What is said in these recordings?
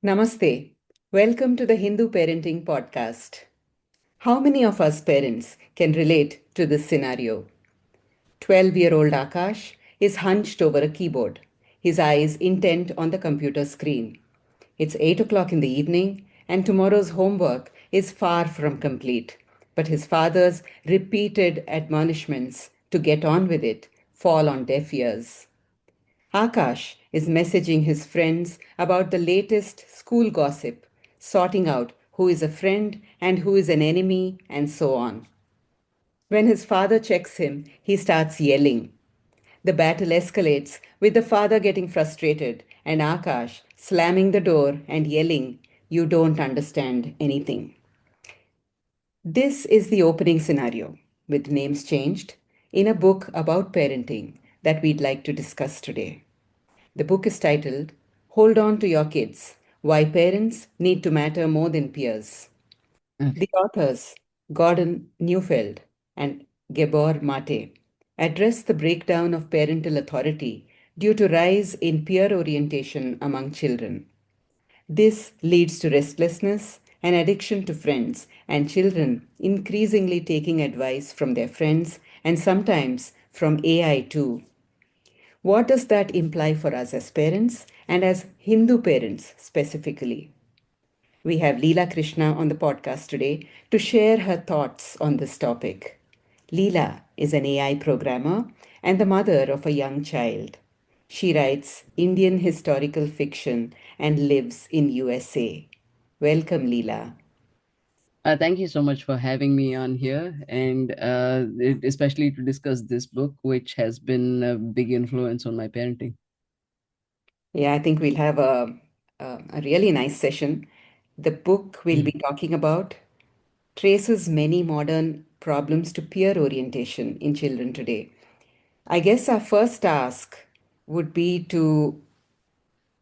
Namaste. Welcome to the Hindu Parenting Podcast. How many of us parents can relate to this scenario? 12-year-old Akash is hunched over a keyboard, his eyes intent on the computer screen. It's 8 o'clock in the evening, and tomorrow's homework is far from complete. But his father's repeated admonishments to get on with it fall on deaf ears. Akash is messaging his friends about the latest school gossip, sorting out who is a friend and who is an enemy, and so on. When his father checks him, he starts yelling. The battle escalates with the father getting frustrated and Akash slamming the door and yelling, "You don't understand anything." This is the opening scenario, with names changed, in a book about parenting that we'd like to discuss today. The book is titled Hold On to Your Kids: Why Parents Need to Matter More Than Peers. Okay. The authors, Gordon Neufeld and Gabor Mate, address the breakdown of parental authority due to rise in peer orientation among children. This leads to restlessness and addiction to friends, and children increasingly taking advice from their friends and sometimes from AI too. What does that imply for us as parents and as Hindu parents specifically? We have Lila Krishna on the podcast today to share her thoughts on this topic. Leela is an AI programmer and the mother of a young child. She writes Indian historical fiction and lives in USA. Welcome, Leela. Thank you so much for having me on here, and especially to discuss this book, which has been a big influence on my parenting. Yeah, I think we'll have a really nice session. The book we'll be Mm. talking about traces many modern problems to peer orientation in children today. I guess our first task would be to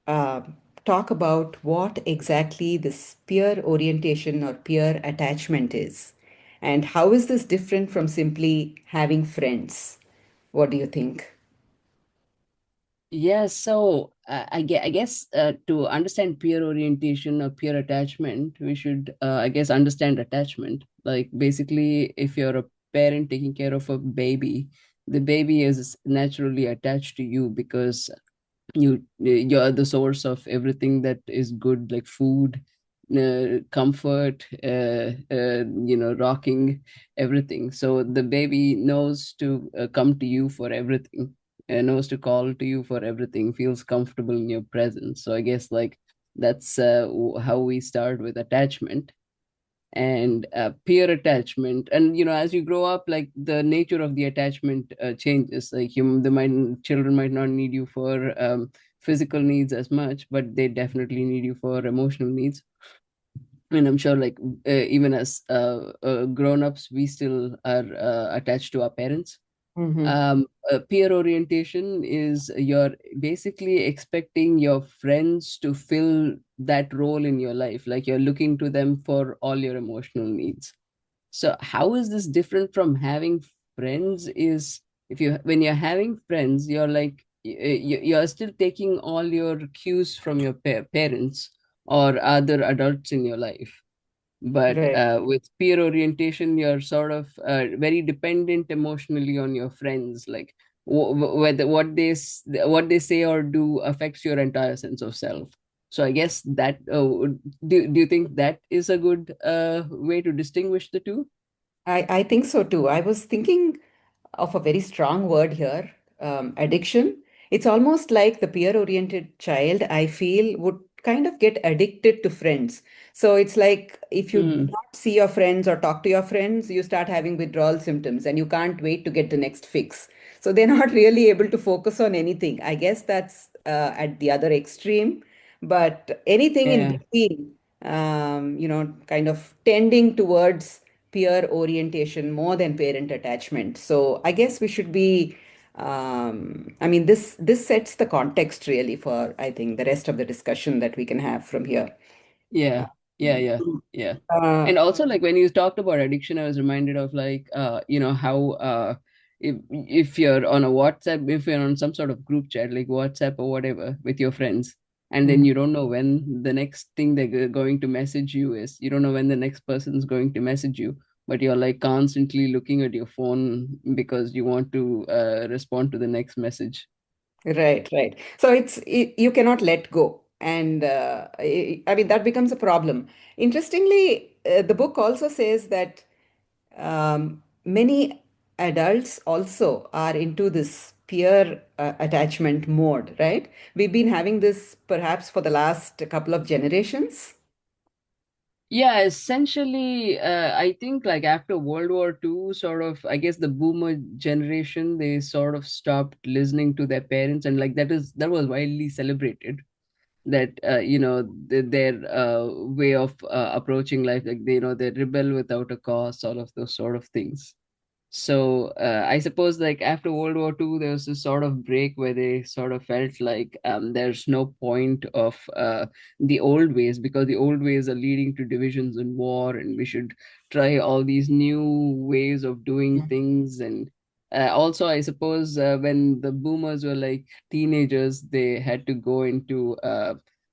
uh, talk about what exactly this peer orientation or peer attachment is, and how is this different from simply having friends? What do you think? Yeah, so I guess to understand peer orientation or peer attachment, we should, I guess, understand attachment. Like basically, if you're a parent taking care of a baby, the baby is naturally attached to you because you're the source of everything that is good, like food, comfort, rocking, everything. So the baby knows to come to you for everything, knows to call to you for everything, feels comfortable in your presence. So I guess like that's how we start with attachment. And peer attachment, and as you grow up, like the nature of the attachment changes. Like children might not need you for physical needs as much, but they definitely need you for emotional needs. And I'm sure like even as grown-ups, we still are attached to our parents. Mm-hmm. Peer orientation is you're basically expecting your friends to fill that role in your life, like you're looking to them for all your emotional needs. So how is this different from having friends? Is if you when you're having friends, you're like you're still taking all your cues from your parents or other adults in your life. But Right. with peer orientation, you're sort of very dependent emotionally on your friends. Like whether what they say or do affects your entire sense of self. So I guess that do you think that is a good way to distinguish the two? I think so too. I was thinking of a very strong word here, addiction. It's almost like the peer-oriented child, I feel, would kind of get addicted to friends. So it's like if you do Mm, not see your friends or talk to your friends, you start having withdrawal symptoms and you can't wait to get the next fix. So they're not really able to focus on anything. I guess that's at the other extreme, but anything in yeah. between, kind of tending towards peer orientation more than parent attachment. So I guess we should be. I mean, this sets the context really for I think the rest of the discussion that we can have from here. Yeah, yeah, yeah. Uh, And also, like when you talked about addiction, I was reminded of like, how if you're on a WhatsApp, if you're on some sort of group chat, like WhatsApp or whatever, with your friends, and then Mm. you don't know when the next thing they're going to message you is. You don't know when the next person's going to message you, but you're like constantly looking at your phone because you want to respond to the next message. Right, right. So you cannot let go. And I mean, that becomes a problem. Interestingly, the book also says that many adults also are into this peer attachment mode, right? We've been having this perhaps for the last couple of generations. Yeah, essentially, I think like after World War II, sort of, I guess the boomer generation, they sort of stopped listening to their parents, and like that was widely celebrated. That their way of approaching life, like they rebel without a cause, all of those sort of things. So I suppose like after World War II, there was this sort of break where they sort of felt like there's no point of the old ways, because the old ways are leading to divisions and war, and we should try all these new ways of doing things. And also, I suppose when the boomers were like teenagers, they had to go into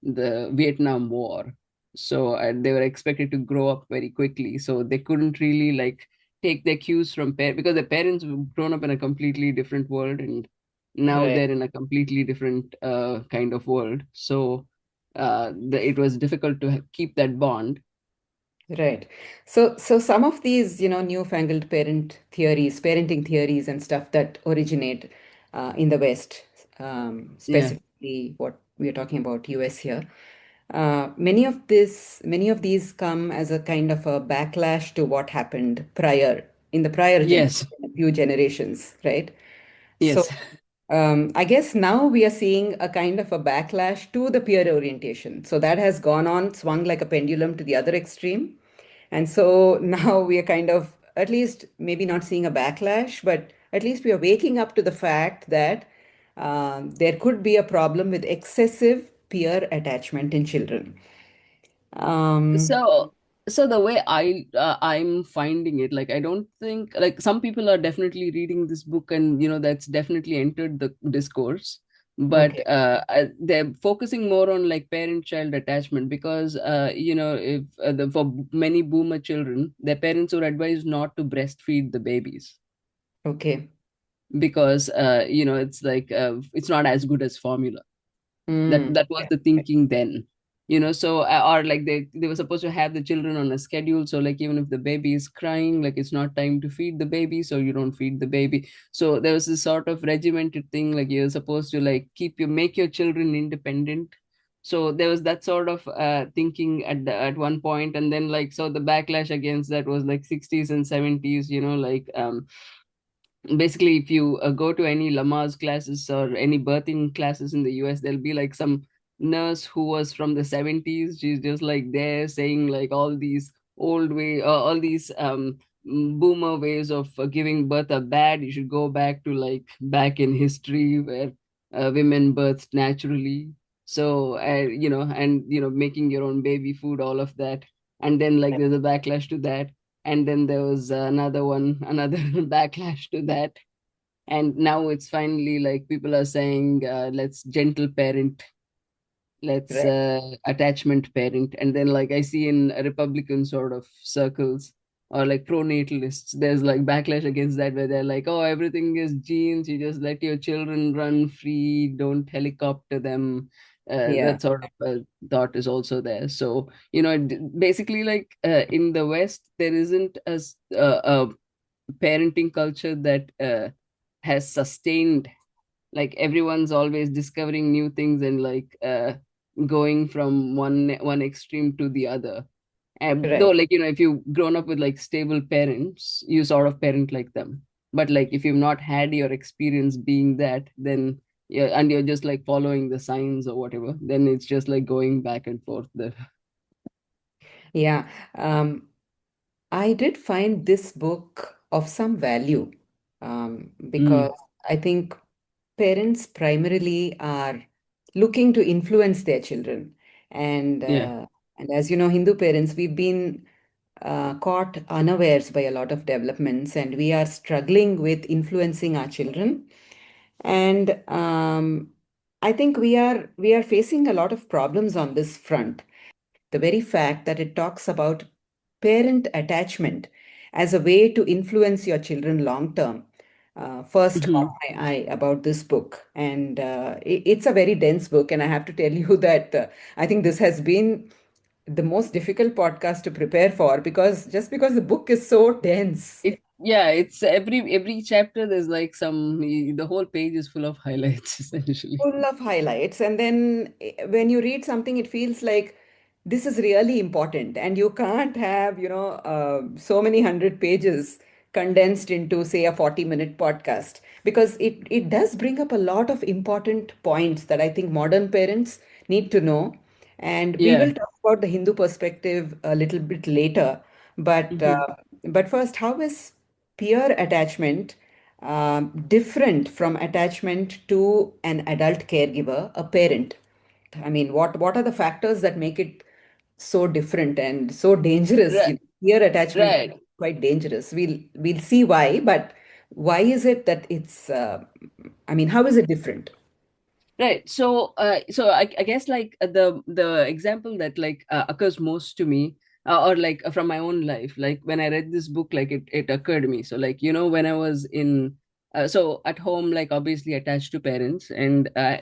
the Vietnam War. So they were expected to grow up very quickly. So they couldn't really like take their cues from because their parents have grown up in a completely different world, and now Right. they're in a completely different kind of world. So it was difficult to keep that bond. Right. So some of these, newfangled parenting theories and stuff that originate in the West, Yeah. specifically what we are talking about, US here, many of these come as a kind of a backlash to what happened in the prior Yes. a few generations, right? So Yes. I guess now we are seeing a kind of a backlash to the peer orientation. So that has gone on, swung like a pendulum to the other extreme. And so now we are kind of, at least maybe not seeing a backlash, but at least we are waking up to the fact that there could be a problem with excessive peer attachment in children. Um, So, so the way I'm finding it, like I don't think like some people are definitely reading this book, and that's definitely entered the discourse, but okay, they're focusing more on like parent-child attachment, because if for many boomer children, their parents were advised not to breastfeed the babies, okay. because it's like it's not as good as formula. that Mm, that was yeah, the thinking then. So or like they were supposed to have the children on a schedule, so like even if the baby is crying, like it's not time to feed the baby, so you don't feed the baby. So there was this sort of regimented thing, like you're supposed to like make your children independent. So there was that sort of thinking at one point, and then like so the backlash against that was like 60s and 70s, like basically if you go to any Lamaze classes or any birthing classes in the US, there'll be like some nurse who was from the 70s. She's just like there saying like all these all these boomer ways of giving birth are bad. You should go back to like back in history where women birthed naturally. So and making your own baby food, all of that. And then like there's a backlash to that, and then there was another backlash to that, and now it's finally like people are saying let's gentle parent, let's right. attachment parent. And then like I see in Republican sort of circles or like pro-natalists, there's like backlash against that, where they're like, oh, everything is genes, you just let your children run free, don't helicopter them. Yeah, That sort of thought is also there. So basically like in the West there isn't a parenting culture that has sustained. Like everyone's always discovering new things and like going from one extreme to the other. And though right. like if you've grown up with like stable parents, you sort of parent like them. But like if you've not had your experience being that, then yeah, and you're just like following the signs or whatever, then it's just like going back and forth there. Yeah. Um, I did find this book of some value because Mm, I think parents primarily are looking to influence their children. And, yeah. uh, and as you know, Hindu parents, we've been caught unawares by a lot of developments, and we are struggling with influencing our children. And I think we are facing a lot of problems on this front. The very fact that it talks about parent attachment as a way to influence your children long term first caught Mhm. my eye about this book. And it's a very dense book. And I have to tell you that I think this has been the most difficult podcast to prepare for because the book is so dense. It's every chapter there's like some the whole page is full of highlights essentially. Full of highlights. And then when you read something, it feels like this is really important. And you can't have, so many hundred pages condensed into, say, a 40-minute podcast because it does bring up a lot of important points that I think modern parents need to know. And we Yeah. will talk about the Hindu perspective a little bit later. But Hmm. but first, how is peer attachment different from attachment to an adult caregiver, a parent? I mean, what are the factors that make it so different and so dangerous? Right. Peer attachment is Right. quite dangerous. We'll see why, but why is it that it's? I mean, how is it different? Right. I guess like the example that like occurs most to me, or like from my own life, like when I read this book, like it occurred to me. So like when I was in, so at home, like obviously attached to parents, and I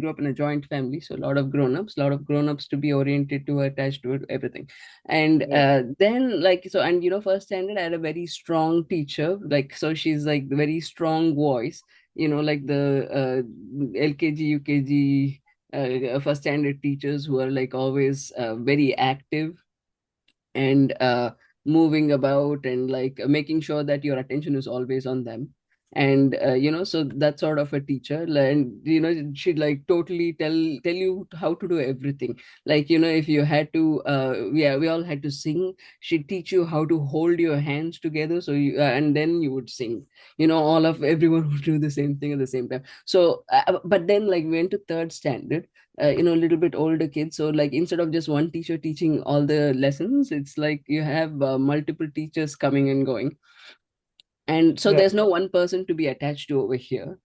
grew up in a joint family, so a lot of grown-ups to be oriented to, attached to everything, and Yeah. then like so, and first standard, I had a very strong teacher, like so she's like very strong voice, like the LKG, UKG, first standard teachers who are like always very active and moving about and like making sure that your attention is always on them. And so that sort of a teacher, and she'd like totally tell you how to do everything. Like if you had to we all had to sing, she'd teach you how to hold your hands together, so you and then you would sing. All of everyone would do the same thing at the same time. So but then like we went to third standard, a little bit older kids. So like instead of just one teacher teaching all the lessons, it's like you have multiple teachers coming and going. And so Right. there's no one person to be attached to over here.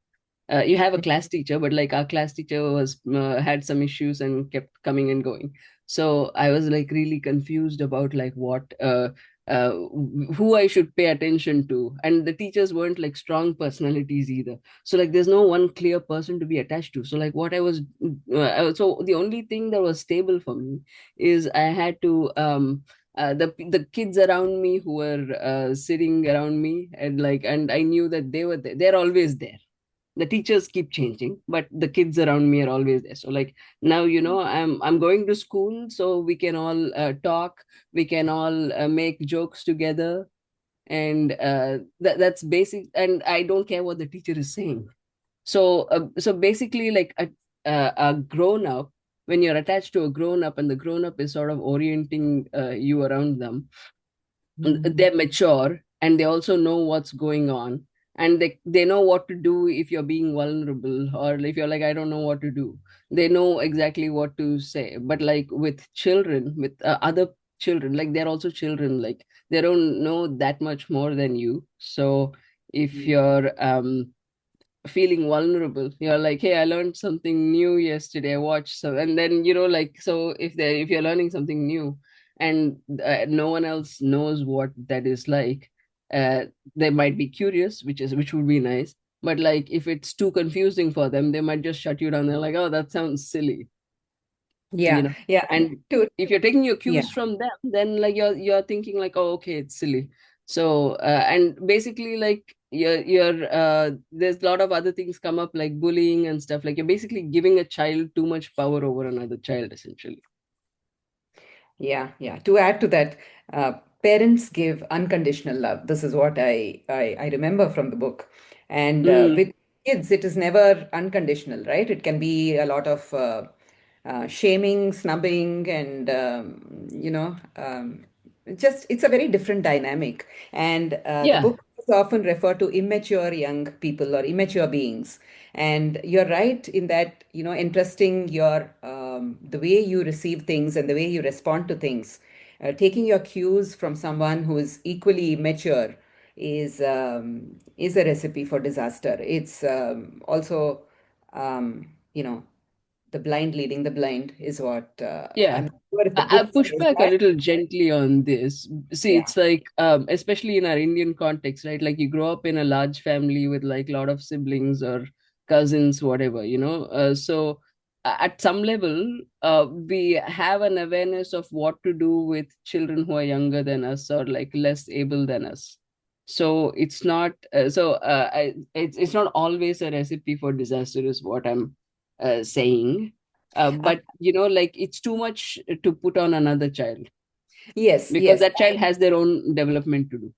You have a class teacher, but like our class teacher was had some issues and kept coming and going. So I was like really confused about like what who I should pay attention to, and the teachers weren't like strong personalities either. So like there's no one clear person to be attached to. So like what I was so the only thing that was stable for me is I had to the kids around me who were sitting around me, and I knew that they were there. They're always there. The teachers keep changing, but the kids around me are always there. So like now I'm going to school, so we can all talk, we can all make jokes together, and that's basic, and I don't care what the teacher is saying. So basically like a grown up, when you're attached to a grown up and the grown up is sort of orienting you around them, Mhm. they're mature and they also know what's going on, and they know what to do if you're being vulnerable, or if you're like I don't know what to do. They know exactly what to say. But like with children, with other children, like they're also children, like they don't know that much more than you. So if you're feeling vulnerable, you're like, hey, I learned something new yesterday, I watched so, and then like, so if you're learning something new and no one else knows what that is like, uh, they might be curious, which would be nice. But like if it's too confusing for them, they might just shut you down. They're like, oh, that sounds silly. you Yeah. know Yeah. and To, if you're taking your yeah. cues from them, then like you're thinking like, oh, okay, it's silly. So and basically like you're there's a lot of other things come up, like bullying and stuff. Like you're basically giving a child too much power over another child essentially. Yeah, yeah. To add to that, uh, parents give unconditional love. This is what I remember from the book. And Mm, with kids, it is never unconditional, right? It can be a lot of shaming, snubbing, and just it's a very different dynamic. And the yeah. book is often referred to immature young people or immature beings. And you're right in that, entrusting your the way you receive things and the way you respond to things, taking your cues from someone who is equally immature is a recipe for disaster. It's also you know, the blind leading the blind is what I'm Yeah. not sure if the I book push says back a that. little gently on this. See, Yeah. it's like, especially in our Indian context, right? Like you grow up in a large family with like a lot of siblings or cousins, whatever, So at some level, we have an awareness of what to do with children who are younger than us or like less able than us. So it's not, it's not always a recipe for disaster, is what I'm saying. Uh, But like it's too much to put on another child, yes, because yes. that child has their own development to do.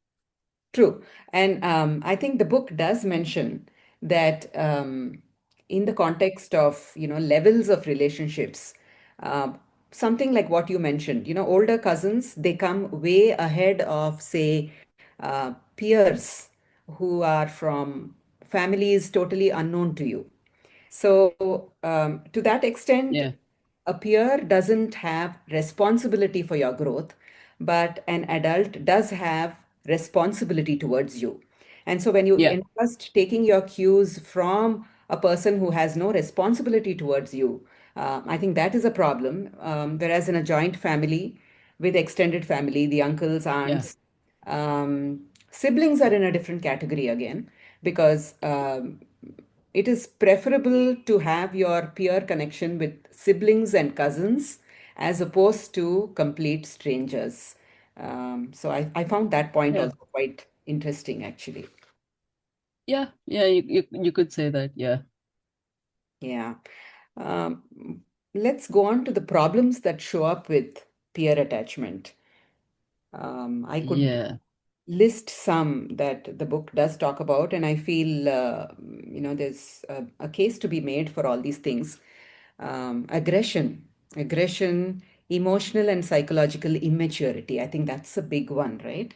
True. And I think the book does mention that in the context of, levels of relationships, uh, something like what you mentioned, older cousins, they come way ahead of, say, peers who are from families totally unknown to you. So, to that extent, Yeah, a peer doesn't have responsibility for your growth, but an adult does have responsibility towards you. And so, when you yeah, entrust taking your cues from a person who has no responsibility towards you, I think that is a problem. Whereas in a joint family with extended family, the uncles, yeah, aunts, siblings are in a different category again because it is preferable to have your peer connection with siblings and cousins as opposed to complete strangers. So I found that point yeah, also quite interesting, actually. yeah. You could say that. Yeah, Yeah. Um, let's go on to the problems that show up with peer attachment. I could yeah, list some that the book does talk about, and I feel there's a case to be made for all these things. Aggression, emotional and psychological immaturity. I think that's a big one, right?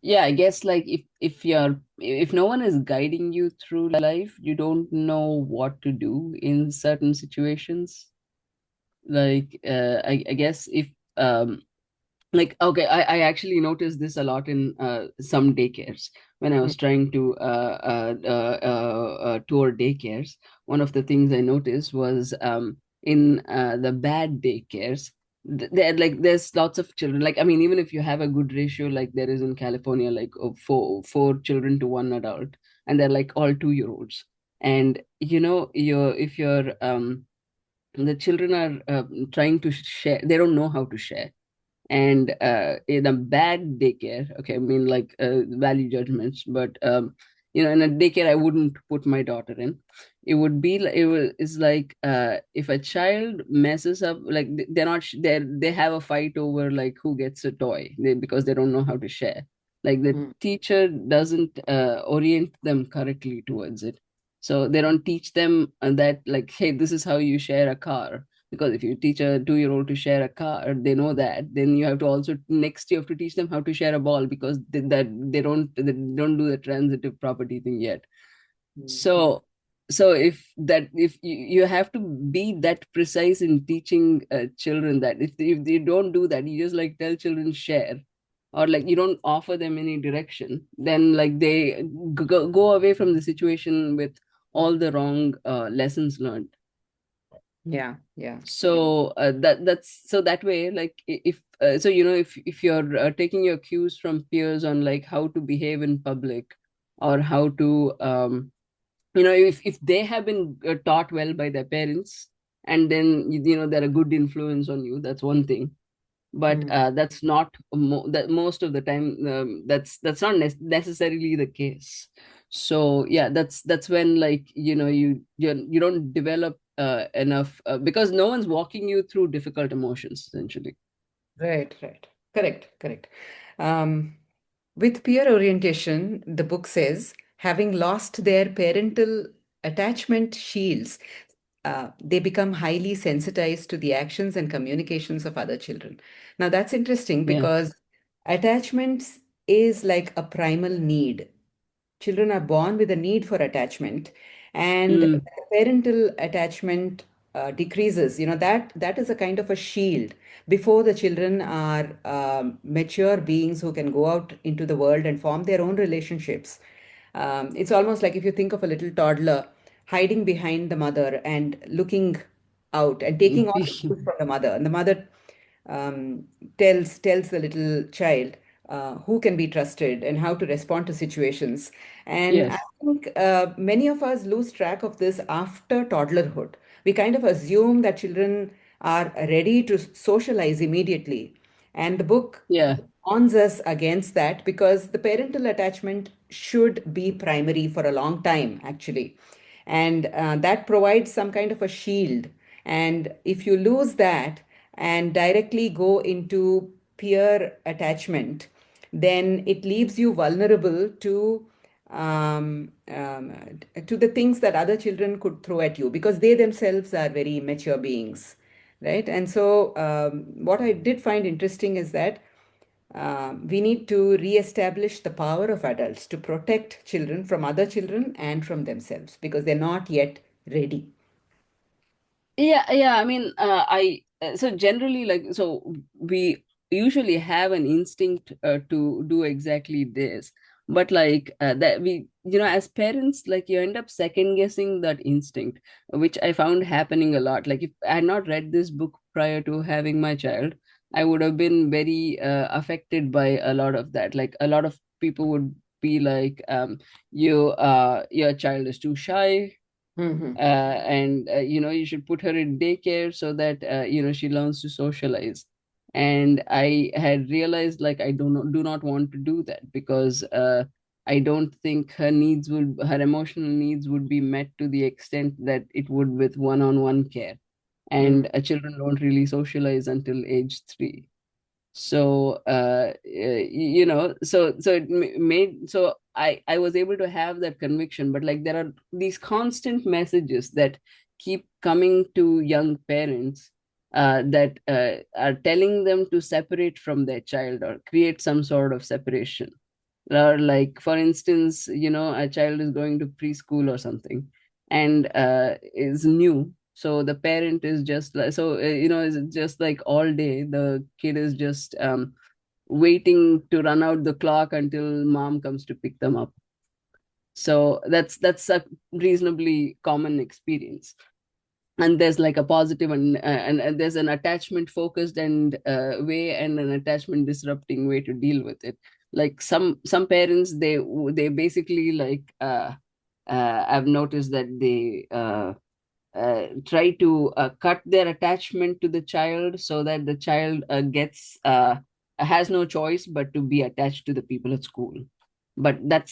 yeah. I guess like if no one is guiding you through life, you don't know what to do in certain situations. Like I guess if like okay, I actually noticed this a lot in some daycares when I Mm, was trying to tour daycares. One of the things I noticed was in the bad daycares, there's lots of children. Like I mean, even if you have a good ratio like there is in California, like of four children to one adult, and they're like all 2-year-olds, and you're if you're the children are trying to share, they don't know how to share. And in a bad daycare, okay, I mean like value judgments, but in a daycare I wouldn't put my daughter in. It would be like it's like if a child messes up, like they're not they have a fight over like who gets a toy, because they don't know how to share. Like the mm, teacher doesn't orient them correctly towards it. So they don't teach them that like, hey, this is how you share a car. Because if you teach a 2-year-old to share a car, they know that. Then you have to also next you have to teach them how to share a ball, because they don't do the transitive property thing yet. mm, mm. So if you have to be that precise in teaching children, that if they don't do that, you just like tell children share, or like you don't offer them any direction, then like they go away from the situation with all the wrong lessons learned. Yeah, yeah. So that's so that way, like if so if you're taking your cues from peers on like how to behave in public, or how to if they have been taught well by their parents, and then they're a good influence on you, that's one thing. But Mm. that's not that most of the time, that's not necessarily the case. So yeah, that's when like you don't develop enough, because no one's walking you through difficult emotions essentially. Right, right. Correct, correct. Um, with peer orientation, the book says, having lost their parental attachment shields, they become highly sensitized to the actions and communications of other children. Now, that's interesting Yeah. because attachments is like a primal need. Children are born with a need for attachment, and Mm, the parental attachment decreases. That is a kind of a shield before the children are mature beings who can go out into the world and form their own relationships. It's almost like if you think of a little toddler, hiding behind the mother and looking out and taking all the cues from the mother. And the mother um, tells the little child who can be trusted and how to respond to situations. And I Yes. think many of us lose track of this after toddlerhood. We kind of assume that children are ready to socialize immediately. And the book Yeah. warns us against that because the parental attachment should be primary for a long time, actually. And that provides some kind of a shield. And if you lose that and directly go into peer attachment, then it leaves you vulnerable to the things that other children could throw at you because they themselves are very immature beings, right? And so, what I did find interesting is that we need to re-establish the power of adults to protect children from other children and from themselves because they're not yet ready. Yeah. I mean, I so generally, like, so we usually have an instinct to do exactly this, but like that we, as parents, like you end up second guessing that instinct, which I found happening a lot. Like if I had not read this book prior to having my child, I would have been very affected by a lot of that. Like a lot of people would be like, your child is too shy, Hmm. and you should put her in daycare so that she learns to socialize. And I had realized, like, I do not want to do that because I don't think her emotional needs would be met to the extent that it would with one-on-one care. And children don't really socialize until age 3. So so it made, so I was able to have that conviction. But like there are these constant messages that keep coming to young parents, that are telling them to separate from their child or create some sort of separation. Or like, for instance, a child is going to preschool or something, and is new. So the parent is just like, is just like all day the kid is just waiting to run out the clock until mom comes to pick them up. So that's a reasonably common experience. And there's like a positive and there's an attachment focused and way, and an attachment disrupting way to deal with it. Like some parents, they basically like I've noticed that they try to cut their attachment to the child so that the child gets has no choice but to be attached to the people at school. But but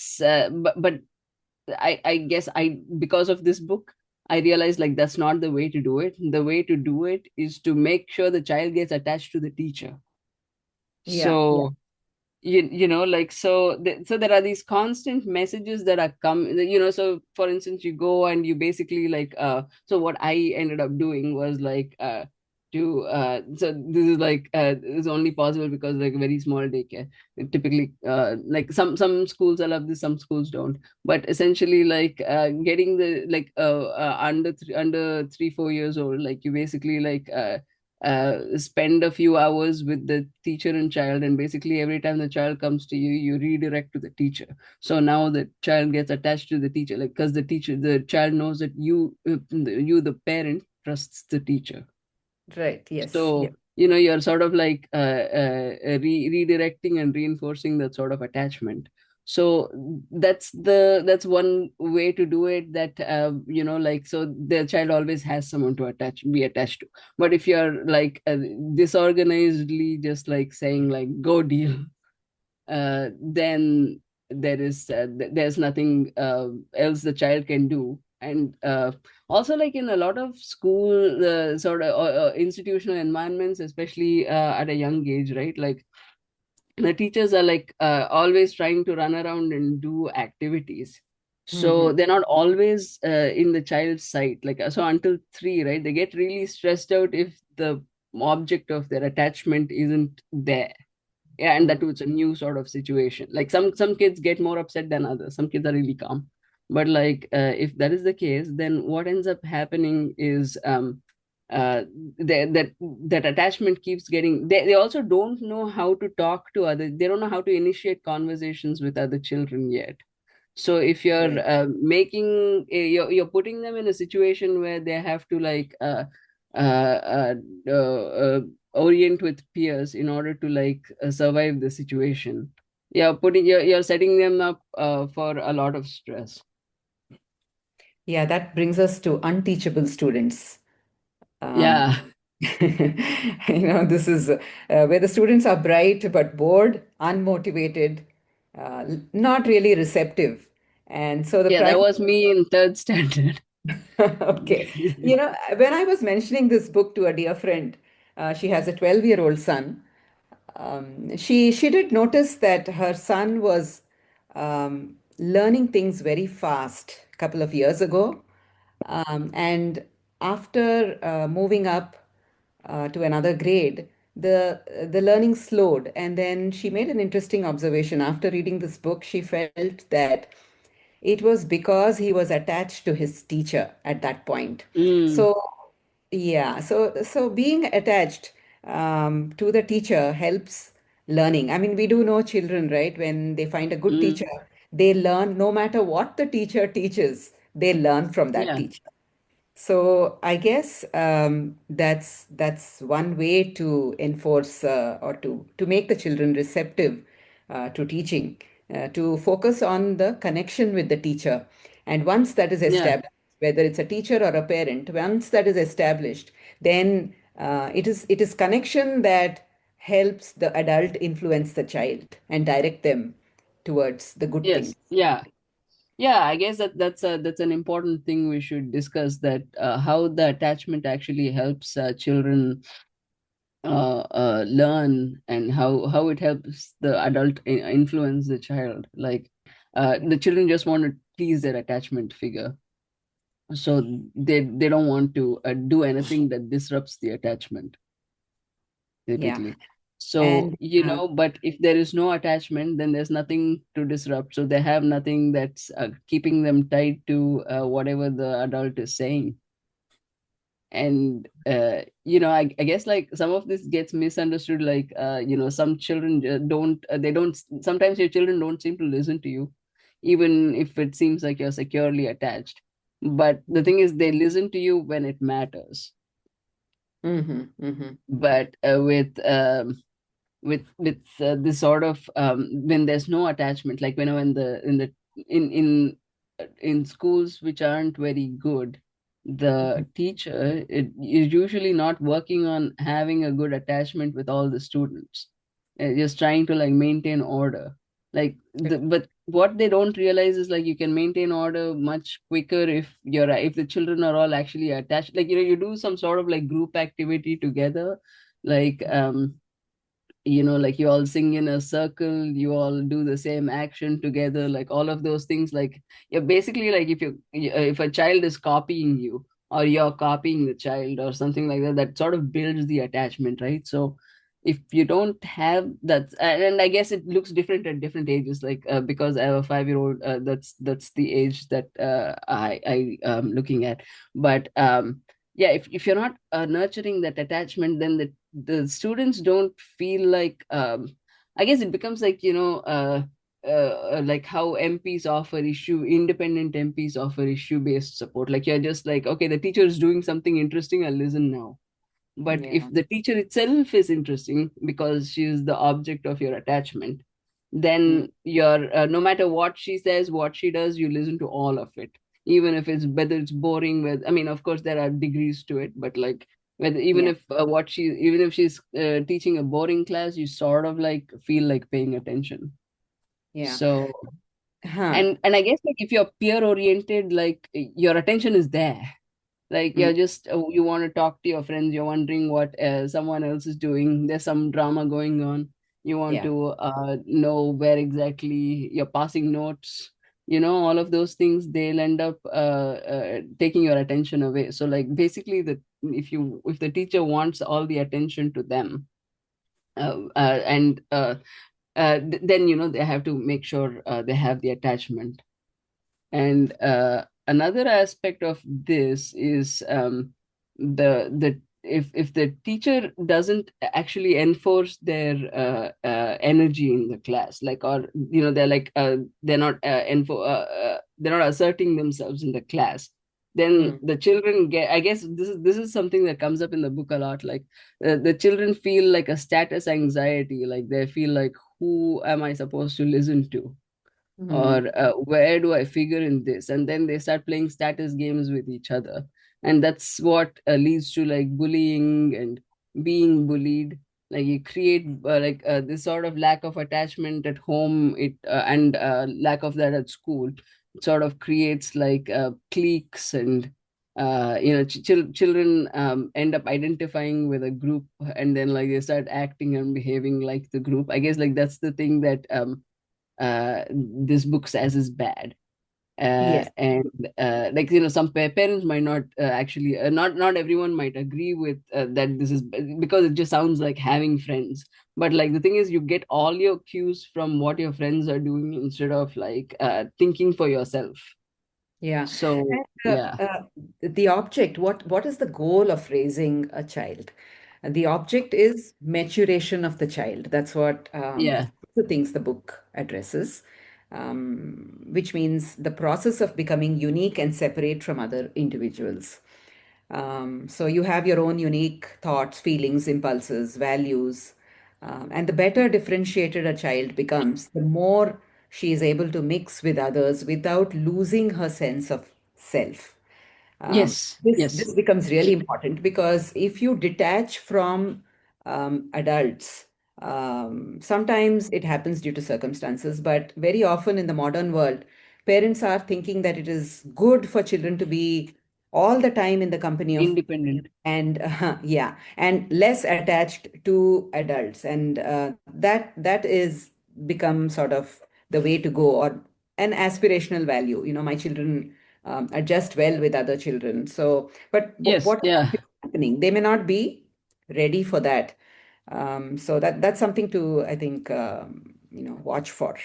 I guess I because of this book, I realized like that's not the way to do it. The way to do it is to make sure the child gets attached to the teacher. Yeah, So like, so there are these constant messages that are so for instance, you go and you basically like so what I ended up doing was like to so this is like is only possible because like a very small daycare. Typically like some schools allow this, some schools don't. But essentially like getting the like under 3-4 years old, like you basically like spend a few hours with the teacher and child, and basically every time the child comes to you, you redirect to the teacher. So now the child gets attached to the teacher, like, because the child knows that you the parent trusts the teacher. right. Yes. Yeah. So you're sort of like redirecting and reinforcing that sort of attachment. So that's one way to do it, that like, so the child always has someone to be attached to. But if you're like disorganizedly just like saying like go deal, then there's nothing else the child can do. And also, like in a lot of school sort of institutional environments, especially at a young age, right? Like the teachers are like always trying to run around and do activities, so Hmm. they're not always in the child's sight. Like so until 3, right, they get really stressed out if the object of their attachment isn't there. Yeah, and that too, it's a new sort of situation. Like some kids get more upset than others. Some kids are really calm. But like if that is the case, then what ends up happening is uh that attachment keeps getting, they also don't know how to talk to others. They don't know how to initiate conversations with other children yet. So if you're Right. you're putting them in a situation where they have to like uh, uh, uh, orient with peers in order to like survive the situation, you're setting them up for a lot of stress. Yeah, that brings us to unteachable students. Um, Yeah. this is where the students are bright but bored, unmotivated, not really receptive. And so the Yeah, that prime, was me in third standard. okay. When I was mentioning this book to a dear friend, she has a 12-year-old son. She did notice that her son was learning things very fast a couple of years ago. And after moving up to another grade, the learning slowed. And then she made an interesting observation. After reading this book, she felt that it was because he was attached to his teacher at that point. Mm, So, yeah, so being attached to the teacher helps learning. I mean, we do know children, right? When they find a good teacher, mm, they learn no matter what the teacher teaches, they learn from that yeah, teacher. So I guess that's one way to enforce or to make the children receptive to teaching, to focus on the connection with the teacher. And once that is yeah. established, whether it's a teacher or a parent, once that is established, then it is connection that helps the adult influence the child and direct them towards the good things. Yes, yeah. Yeah, I guess that's an important thing we should discuss, that how the attachment actually helps children learn, and how it helps the adult influence the child. Like Yeah. the children just want to please their attachment figure, so they don't want to do anything that disrupts the attachment, Yeah. typically. So, And but if there is no attachment, then there's nothing to disrupt. So they have nothing that's keeping them tied to whatever the adult is saying. And I guess like some of this gets misunderstood. Like some children don't they don't sometimes your children don't seem to listen to you, even if it seems like you're securely attached. But the thing is, they listen to you when it matters. hmm hmm But with this sort of when there's no attachment, like when the in schools which aren't very good, the teacher is usually not working on having a good attachment with all the students. Just trying to like maintain order. But what they don't realize is like you can maintain order much quicker if the children are all actually attached. Like you do some sort of like group activity together, like like you all sing in a circle, you all do the same action together, like all of those things. Like you're basically like if a child is copying you, or you're copying the child or something like that, that sort of builds the attachment, right? So if you don't have that, and I guess it looks different at different ages, like because I have a 5-year old, that's the age that I am looking at. But yeah, if you're not nurturing that attachment, then the students don't feel like I guess it becomes like like how MPs offer issue independent MPs offer issue based support. Like you're just like, okay, the teacher is doing something interesting, I'll listen now. But if Yeah. the teacher itself is interesting because she is the object of your attachment, Mm. then you're no matter what she says, what she does, you listen to all of it, even if it's whether it's boring. With I mean, of course, there are degrees to it, but like whether Yeah. even if she's teaching a boring class, you sort of like feel like paying attention. Yeah. So Huh. and I guess like if you're peer oriented, like your attention is there. Like Mm. you're just you want to talk to your friends, you're wondering what someone else is doing, there's some drama going on, you want Yeah. to know where exactly you're passing notes, all of those things, they'll end up taking your attention away. So like basically if the teacher wants all the attention to them, and then they have to make sure they have the attachment. And another aspect of this is the if the teacher doesn't actually enforce their energy in the class, like, or they're like they're not asserting themselves in the class, then Mm. the children get, I guess this is something that comes up in the book a lot, like the children feel like a status anxiety, like they feel like, who am I supposed to listen to, or Mm. where do I figure in this? And then they start playing status games with each other, and that's what leads to like bullying and being bullied. Like you create this sort of lack of attachment at home, it and lack of that at school. It sort of creates like cliques, and children end up identifying with a group, and then like they start acting and behaving like the group. I guess like that's the thing that this book says is bad. Yes. And like some parents might not actually not everyone might agree with that this is, because it just sounds like having friends. But like the thing is, you get all your cues from what your friends are doing instead of like thinking for yourself. Yeah. So And yeah. the object, what is the goal of raising a child? The object is maturation of the child. That's what Yeah. the things the book addresses, which means the process of becoming unique and separate from other individuals. So you have your own unique thoughts, feelings, impulses, values. And the better differentiated a child becomes, the more she is able to mix with others without losing her sense of self. Yes. This Yes. becomes really important because if you detach from adults, sometimes it happens due to circumstances, but very often in the modern world, parents are thinking that it is good for children to be all the time in the company of, Independent. and yeah, and less attached to adults, and that is become sort of the way to go, or an aspirational value. My children adjust well with other children. So, but Yes. what is Yeah. actually happening? They may not be ready for that. So that's something to, I think, watch for.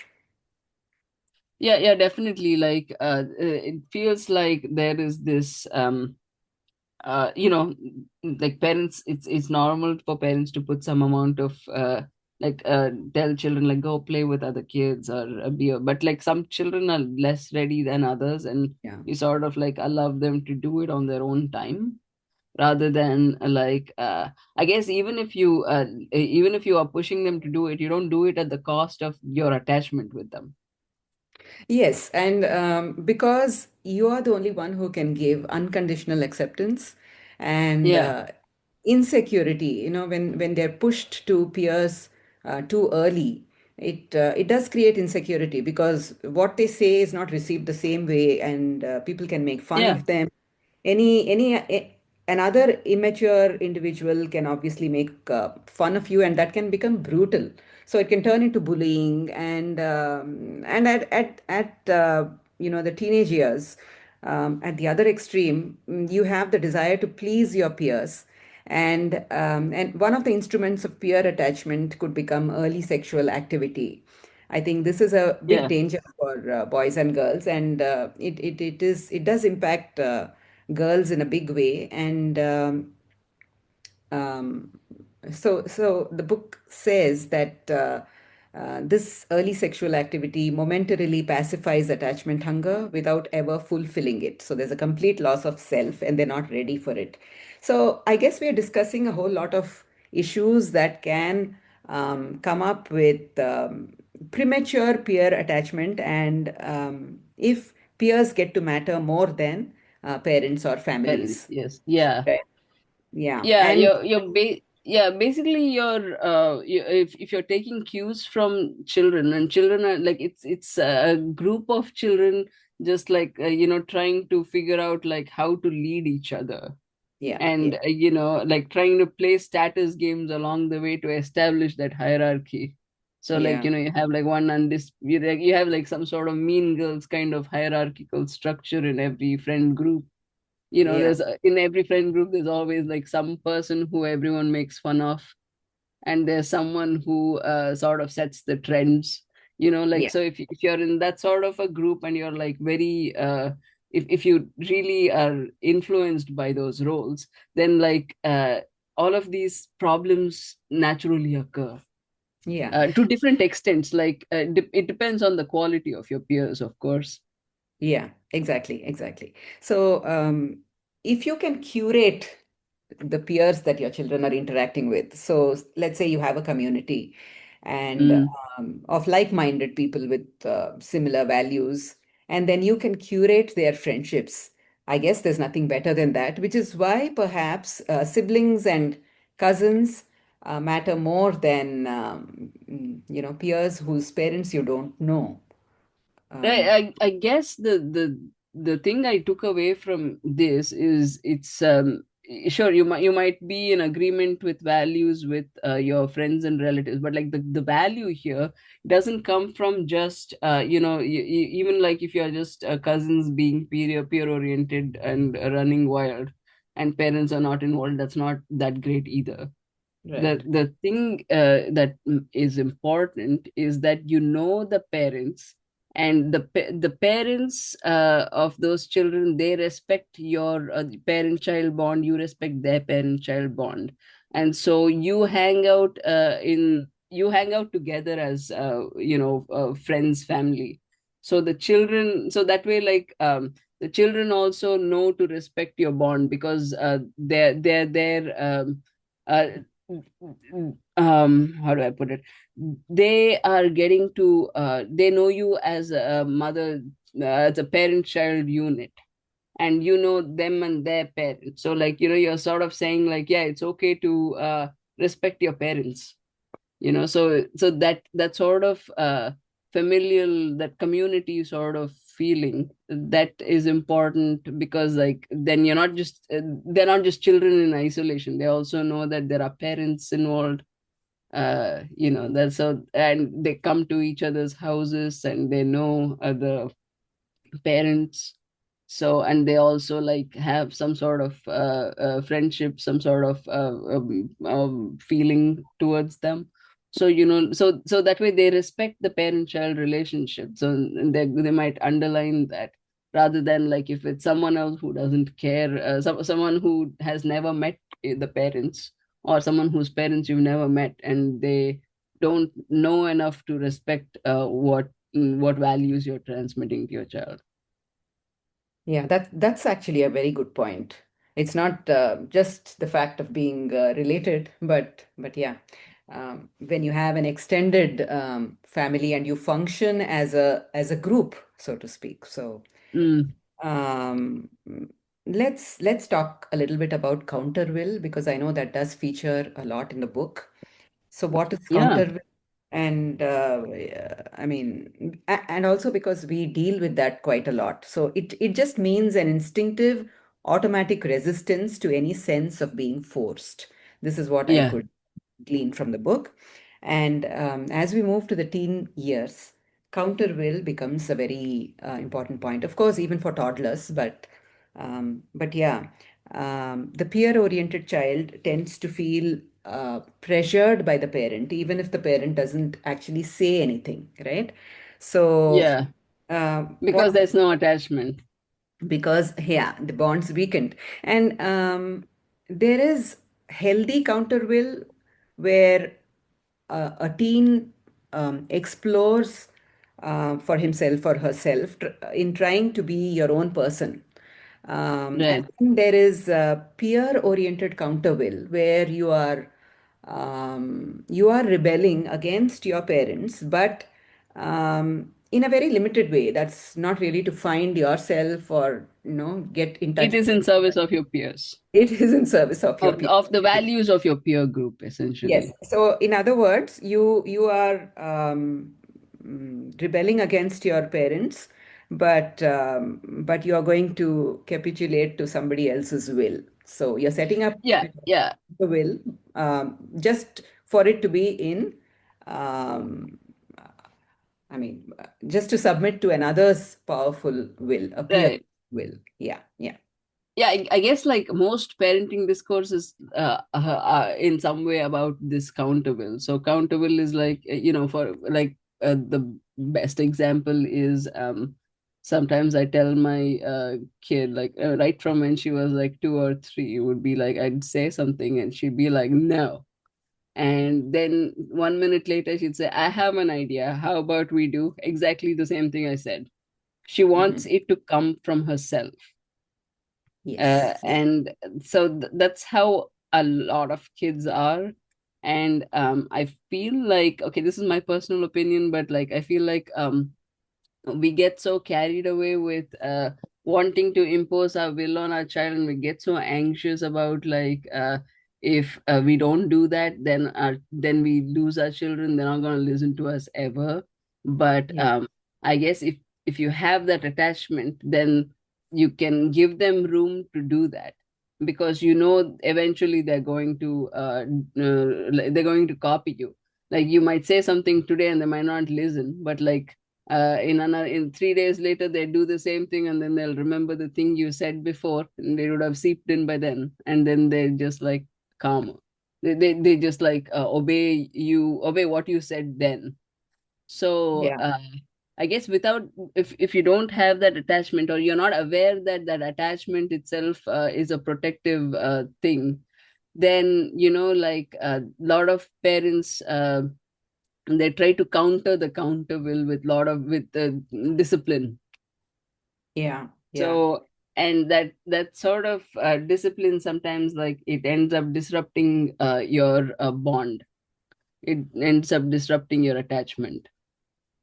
Yeah. Yeah, definitely. Like it feels like there is this like parents, it's normal for parents to put some amount of tell children like go play with other kids or but like some children are less ready than others, and Yeah. you sort of like allow them to do it on their own time, rather than I guess even if you are pushing them to do it, you don't do it at the cost of your attachment with them. Yes, and because you are the only one who can give unconditional acceptance and Yeah. insecurity, when they're pushed to peers too early, it does create insecurity because what they say is not received the same way, and people can make fun Yeah. of them. Another immature individual can obviously make fun of you, and that can become brutal. So it can turn into bullying, and at the teenage years, at the other extreme, you have the desire to please your peers, and one of the instruments of peer attachment could become early sexual activity. I think this is a big Yeah. danger for boys and girls, and it does impact girls in a big way. And um, so the book says that this early sexual activity momentarily pacifies attachment hunger without ever fulfilling it. So there's a complete loss of self, and they're not ready for it. So I guess we are discussing a whole lot of issues that can come up with premature peer attachment, and if peers get to matter more than parents or Parents. families. Yes. Yeah. Right. Yeah. Yeah, And basically if you're taking cues from children, and children are like, it's a group of children, just like trying to figure out like how to lead each other, yeah, yeah, and like trying to play status games along the way to establish that hierarchy. So like yeah, you have like one you have like some sort of mean girls kind of hierarchical structure in every friend group. yeah, There's in every friend group there's always like some person who everyone makes fun of, and there's someone who sort of sets the trends. Like, yeah, so if you're in that sort of a group, and you're like very if you really are influenced by those roles, then like all of these problems naturally occur Yeah. to different extents. Like it depends on the quality of your peers, of course. Yeah, exactly, exactly. So, if you can curate the peers that your children are interacting with, so let's say you have a community and Mm. of like-minded people with similar values, and then you can curate their friendships. I guess there's nothing better than that, which is why perhaps siblings and cousins matter more than peers whose parents you don't know. Um, I guess the thing I took away from this is it's sure you might be in agreement with values with your friends and relatives, but like the value here doesn't come from just even like if you're just cousins being peer oriented and running wild and parents are not involved, that's not that great either. the right. the thing that is important is that you know the parents, and the parents of those children, they respect your parent child bond, you respect their parent child bond, and so you hang out together as friends, family. So the children, so that way, like the children also know to respect your bond, because they're there. Uh, how do I put it? They are getting to they know you as a mother, as a parent child unit, and you know them and their parents. So like you're sort of saying like, yeah, it's okay to respect your parents, so that sort of familial, that community sort of feeling, that is important, because like then they're not just children in isolation, they also know that there are parents involved. That's so, and they come to each other's houses and they know other parents. So, and they also like have some sort of friendship, some sort of feeling towards them. So so that way they respect the parent child relationship, so they might underline that, rather than like if it's someone else who doesn't care, someone who has never met the parents, or someone whose parents you've never met, and they don't know enough to respect what values you're transmitting to your child. Yeah, that's actually a very good point. It's not just the fact of being related, but yeah, when you have an extended family and you function as a group, so to speak. So Mm. um, let's talk a little bit about counterwill because I know that does feature a lot in the book. So what is Yeah, counterwill? And I mean, and also because we deal with that quite a lot. So it just means an instinctive, automatic resistance to any sense of being forced. This is what I yeah, could glean from the book. And as we move to the teen years, counter will becomes a very important point. Of course, even for toddlers, but yeah, the peer-oriented child tends to feel pressured by the parent, even if the parent doesn't actually say anything, right? So, yeah. what Because there's no attachment. because yeah, the bonds weakened, and there is healthy counter will where a teen explores for himself or herself in trying to be your own person. And Right. then there is peer-oriented counter will where you are rebelling against your parents, but in a very limited way. That's not really to find yourself or get in It touch. is in service of your peers, It is in service of your of peer. of the values of your peer group, Yes. essentially. So, in other words, you are rebelling against your parents, but you are going to capitulate to somebody else's will. So you're setting up Yeah, yeah, the will just for it to be in. Um, I mean, just to submit to another's powerful will, a peer right. will. Yeah, yeah. Yeah, I guess like most parenting discourses in some way about this counterwill. So counterwill is like for like the best example is sometimes I tell my kid, like right from when she was like 2 or 3, it would be like I'd say something and she'd be like, no. And then 1 minute later, she'd say, I have an idea. How about we do exactly the same thing I said? She wants Mhm. it to come from herself. Yes. And so that's how a lot of kids are. And I feel like, okay, this is my personal opinion, but like I feel like we get so carried away with wanting to impose our will on our child, and we get so anxious about like if we don't do that, then we lose our children. They're not going to listen to us ever. But Yeah. I guess if you have that attachment, then you can give them room to do that, because you know eventually they're going to copy you. Like you might say something today and they might not listen, but like in 3 days later they do the same thing, and then they'll remember the thing you said before, and they would have seeped in by then, and then they're just like calm. They just like obey what you said then. So Yeah. I guess without, if you don't have that attachment, or you're not aware that that attachment itself is a protective thing, then like a lot of parents they try to counter the counter will with discipline. Yeah. Yeah. So, and that sort of discipline, sometimes like it ends up disrupting your bond. It ends up disrupting your attachment.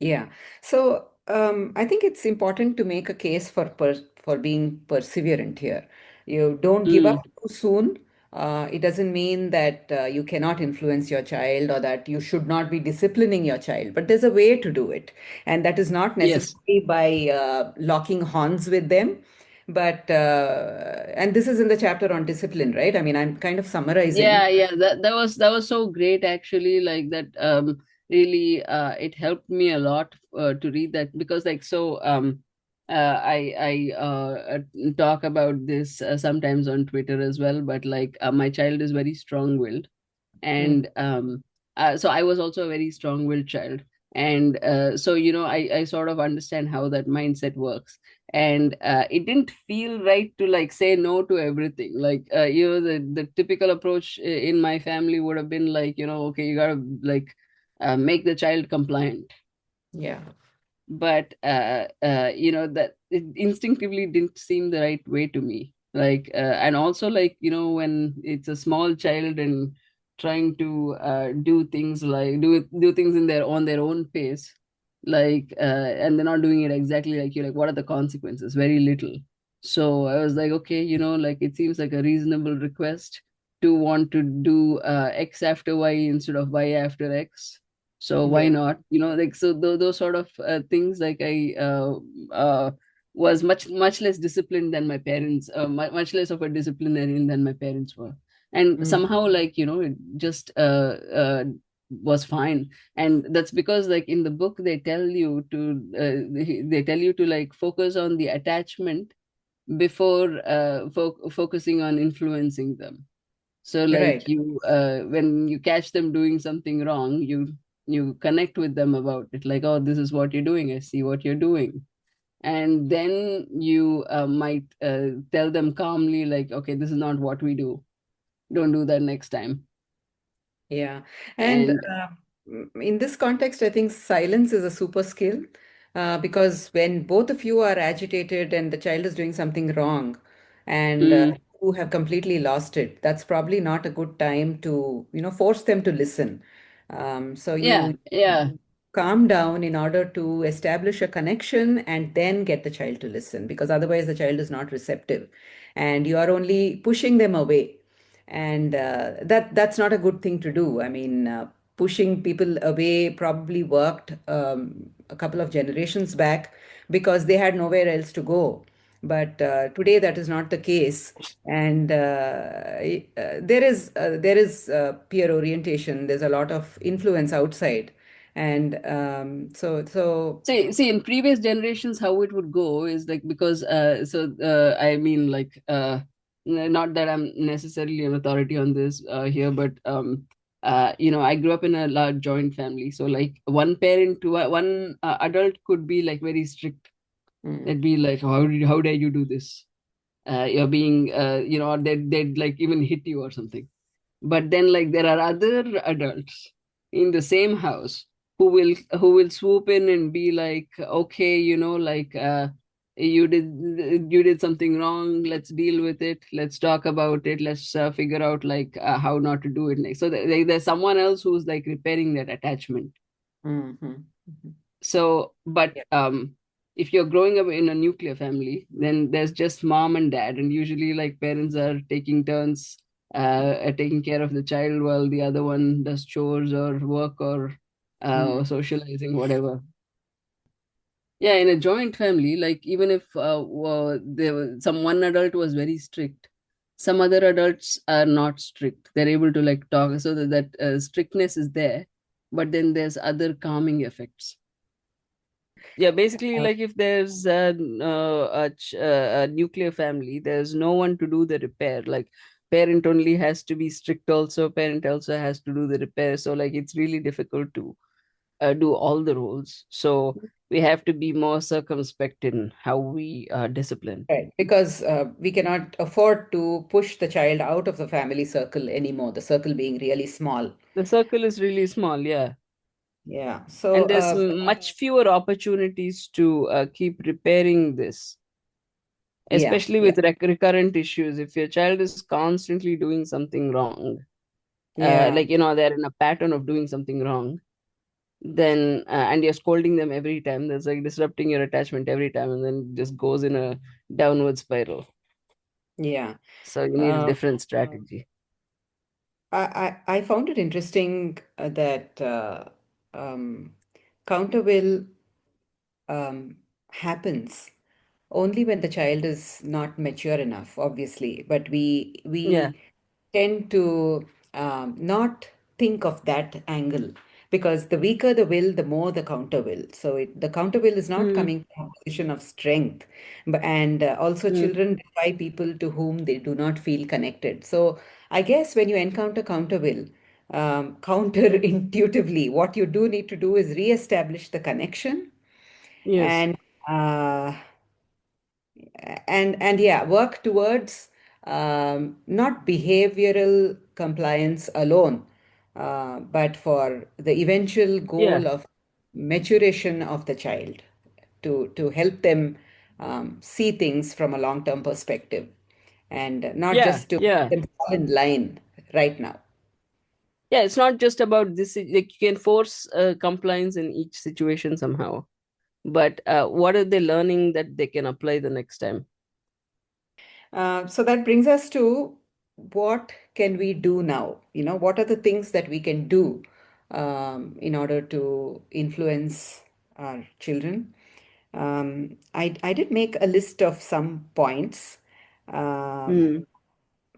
Yeah. So I think it's important to make a case for being perseverant here. You don't give up Mm. too soon. It doesn't mean that you cannot influence your child or that you should not be disciplining your child, but there's a way to do it. And that is not Yes. necessarily by locking horns with them. But, and this is in the chapter on discipline, right? I mean, I'm kind of summarizing. Yeah, that was so great actually. Like that really it helped me a lot to read that, because like so I talk about this sometimes on Twitter as well, but like my child is very strong-willed. Mm, And so I was also a very strong-willed child. And so I sort of understand how that mindset works. And it didn't feel right to like say no to everything. Like the typical approach in my family would have been like, okay, you gotta like make the child compliant. yeah. But that it instinctively didn't seem the right way to me. Like and also like when it's a small child and trying to do things like do things in their own pace, like and they're not doing it exactly like you, like what are the consequences? Very little. So I was like, okay, like it seems like a reasonable request to want to do x after y instead of y after x. So why Yeah. not? Like so those sort of things, like I was much less disciplined than my parents, much less of a disciplinarian than my parents were. And Mm, somehow like it just was fine. And that's because like in the book they tell you to they tell you to like focus on the attachment before focusing on influencing them. So like right. you when you catch them doing something wrong, you connect with them about it, like, oh, this is what you're doing, I see what you're doing. And then you might tell them calmly, like, okay, this is not what we do, don't do that next time. Yeah. And And in this context, I think silence is a super skill because when both of you are agitated and the child is doing something wrong and mm, you have completely lost it, that's probably not a good time to, force them to listen. So yeah, yeah. you calm down in order to establish a connection and then get the child to listen because otherwise the child is not receptive and you are only pushing them away and that's not a good thing to do. I mean, pushing people away probably worked a couple of generations back because they had nowhere else to go. But today that is not the case, and there is peer orientation. There's a lot of influence outside, and so See, in previous generations, how it would go is like, because I mean, like not that I'm necessarily an authority on this here, but I grew up in a large joint family. So like one parent to one adult could be like very strict, Mm, They'd be like, how dare you do this? You're being, or they'd like even hit you or something. But then like there are other adults in the same house who will swoop in and be like, okay, like you did something wrong, let's deal with it, let's talk about it, let's figure out like how not to do it next. So there's someone else who's like repairing that attachment. mhm, mhm. So, but Yeah. if you're growing up in a nuclear family, then there's just mom and dad, and usually like parents are taking turns taking care of the child while the other one does chores or work or Mm. socializing, whatever. Yeah, in a joint family, like even if some one adult was very strict, some other adults are not strict. They're able to like talk, so that strictness is there, but then there's other calming effects. Yeah, basically, Uh, like if there's a nuclear family, there's no one to do the repair. Like parent only has to be strict. Also, parent also has to do the repair. So like it's really difficult to do all the roles. So we have to be more circumspect in how we discipline. right, because we cannot afford to push the child out of the family circle anymore, the circle being really small. The circle is really small, yeah, Yeah. So, and there's much fewer opportunities to keep repairing this, yeah, especially yeah, with recurrent issues. If your child is constantly doing something wrong, yeah, like they're in a pattern of doing something wrong, then and you're scolding them every time, that's like disrupting your attachment every time, and then it just goes in a downward spiral. yeah. So you need a Uh, different strategy. I found it interesting that um, Counterwill happens only when the child is not mature enough, obviously. But Yeah. we tend to not think of that angle because the weaker the will, the more the counter will. So the counter will is not Mm, coming from a position of strength, but and also mm, children defy people to whom they do not feel connected. So I guess when you encounter counter will, counterintuitively, what you do need to do is reestablish the connection yes. and uh, and yeah, work towards not behavioral compliance alone, but for the eventual Yeah. goal of maturation of the child to help them see things from a long-term perspective and not Yeah. just to Yeah. them fall in line right now. Yeah, it's not just about this, like you can force compliance in each situation somehow, but what are they learning that they can apply the next time? So that brings us to what can we do now? You know, what are the things that we can do in order to influence our children? I did make a list of some points. Um, Hmm.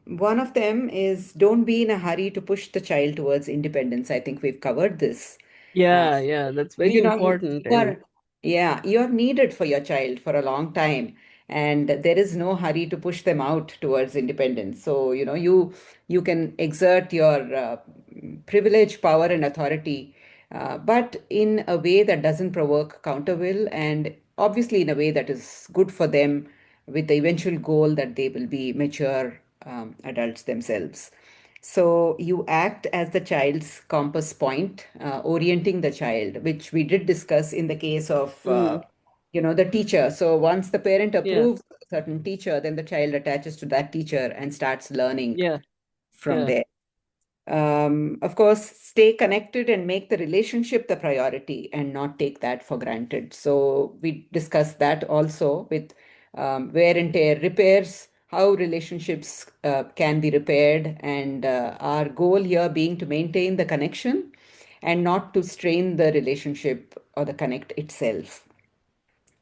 One of them is don't be in a hurry to push the child towards independence. I think we've covered this. Uh, Yeah, yeah, that's very important. you And are, yeah, you're needed for your child for a long time, and there is no hurry to push them out towards independence. So, you can exert your privilege, power, and authority, but in a way that doesn't provoke counterwill, and obviously in a way that is good for them, with the eventual goal that they will be mature adults themselves. So you act as the child's compass point, orienting the child, which we did discuss in the case of, mm, the teacher. So once the parent yeah, approves a certain teacher, then the child attaches to that teacher and starts learning yeah, from yeah, there. Of course, stay connected and make the relationship the priority and not take that for granted. So we discussed that also with wear and tear repairs, how relationships can be repaired, and our goal here being to maintain the connection and not to strain the relationship or the connect itself.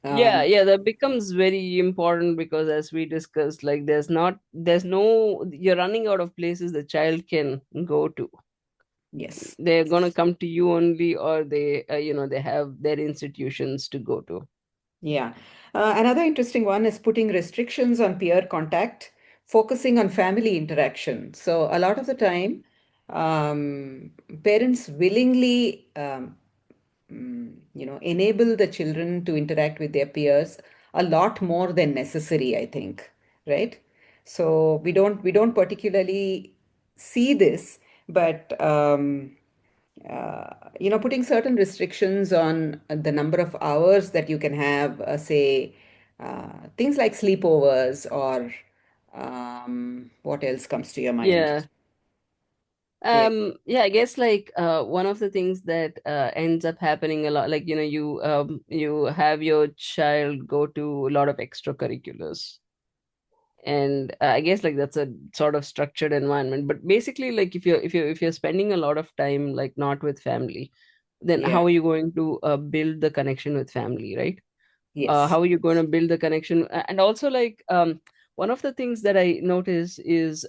yeah, Um, yeah, that becomes very important because as we discussed, like there's no, you're running out of places the child can go to. yes. They're gonna come to you only, or they have their institutions to go to. Yeah. Another interesting one is putting restrictions on peer contact, focusing on family interaction. So, a lot of the time, parents willingly, enable the children to interact with their peers a lot more than necessary, I think, right? So we don't particularly see this, but putting certain restrictions on the number of hours that you can have, say, things like sleepovers or what else comes to your mind? Yeah. Yeah, Yeah, I guess like one of the things that ends up happening a lot, like you have your child go to a lot of extracurriculars, and I guess like that's a sort of structured environment. But basically, like if you're spending a lot of time like not with family, then yeah, how are you going to build the connection with family, right? yes. How are you going to build the connection? And also like one of the things that I notice is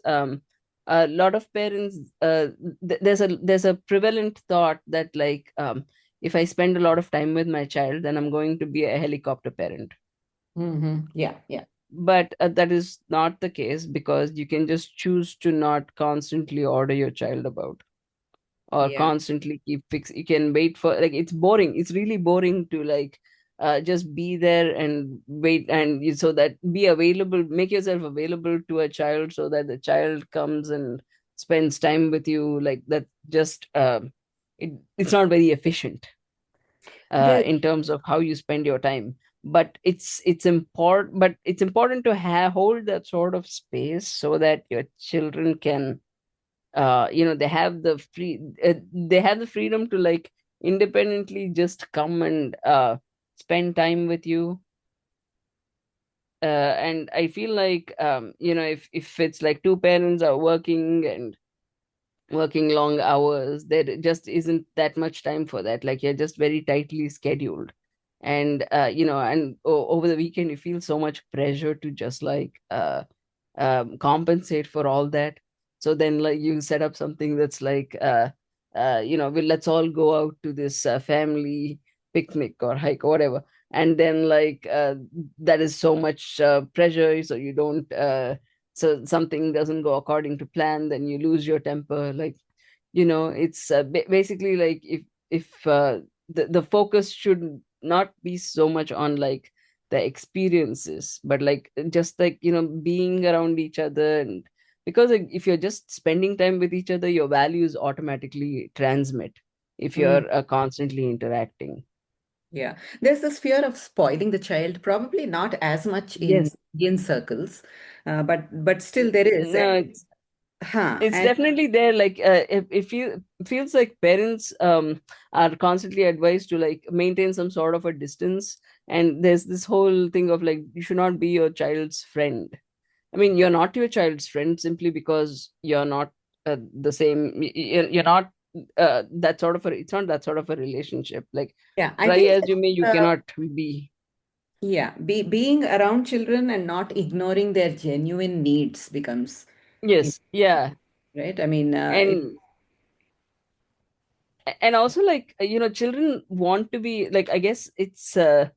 a lot of parents there's a prevalent thought that like if I spend a lot of time with my child, then I'm going to be a helicopter parent. Yeah, yeah, But that is not the case, because you can just choose to not constantly order your child about, or yeah. constantly keep fix. You can wait for, like, it's boring, it's really boring to like just be there and wait, and so that be available, make yourself available to a child so that the child comes and spends time with you, like that. Just it's not very efficient The in terms of how you spend your time. But it's important to hold that sort of space so that your children can they have the freedom to like independently just come and spend time with you. And I feel like if it's like two parents are working long hours, there just isn't that much time for that. Like, you're just very tightly scheduled. And over the weekend you feel so much pressure to just like compensate for all that. So then like you set up something that's like let's all go out to this family picnic or hike or whatever. And then like that is so much pressure, so you don't so something doesn't go according to plan, then you lose your temper. Like, it's basically like if the focus should not be so much on like the experiences, but like just like being around each other. And because like, if you're just spending time with each other, your values automatically transmit if mm, you're constantly interacting. yeah, there's this fear of spoiling the child, probably not as much in Yes. Indian circles, but still there is. No, Huh, it's and definitely there. Like if you feels like parents are constantly advised to like maintain some sort of a distance. And there's this whole thing of like you should not be your child's friend. I mean, you're not your child's friend simply because you're not the same. You're not that sort of a. It's not that sort of a relationship. Like, yeah, I try think as you may, you cannot be. yeah, being around children and not ignoring their genuine needs becomes Yes, yeah. right. I mean, And also like children want to be like, I guess it's the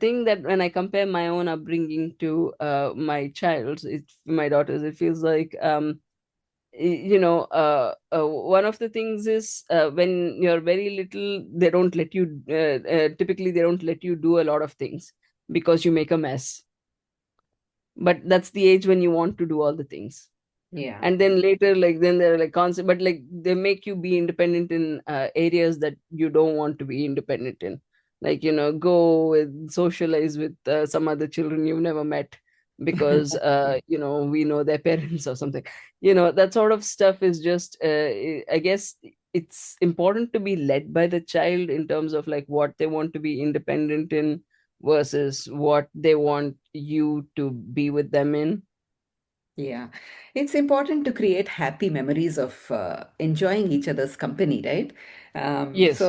thing that when I compare my own upbringing to my child's, my daughter's, it feels like one of the things is when you're very little, they don't let you typically they don't let you do a lot of things because you make a mess. But that's the age when you want to do all the things. yeah, And then later, like, then they're like constant, but like they make you be independent in areas that you don't want to be independent in. Like, go with socialize with some other children you've never met, because we know their parents or something. That sort of stuff is just I guess it's important to be led by the child in terms of like what they want to be independent in versus what they want you to be with them in. yeah. It's important to create happy memories of enjoying each other's company, right? Yes.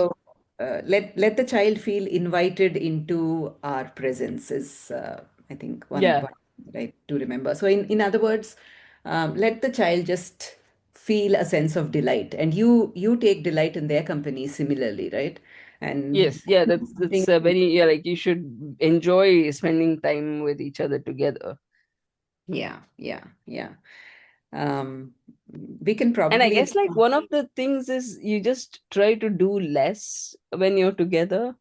Let the child feel invited into our presence is, I think, Yeah. one right to remember. So, in other words, let the child just feel a sense of delight, and you take delight in their company similarly, right? And Yes, yeah, something, that's very, yeah, like you should enjoy spending time with each other together. yeah, yeah, yeah. Um, we can And I probably. guess like one of the things is you just try to do less when you're together.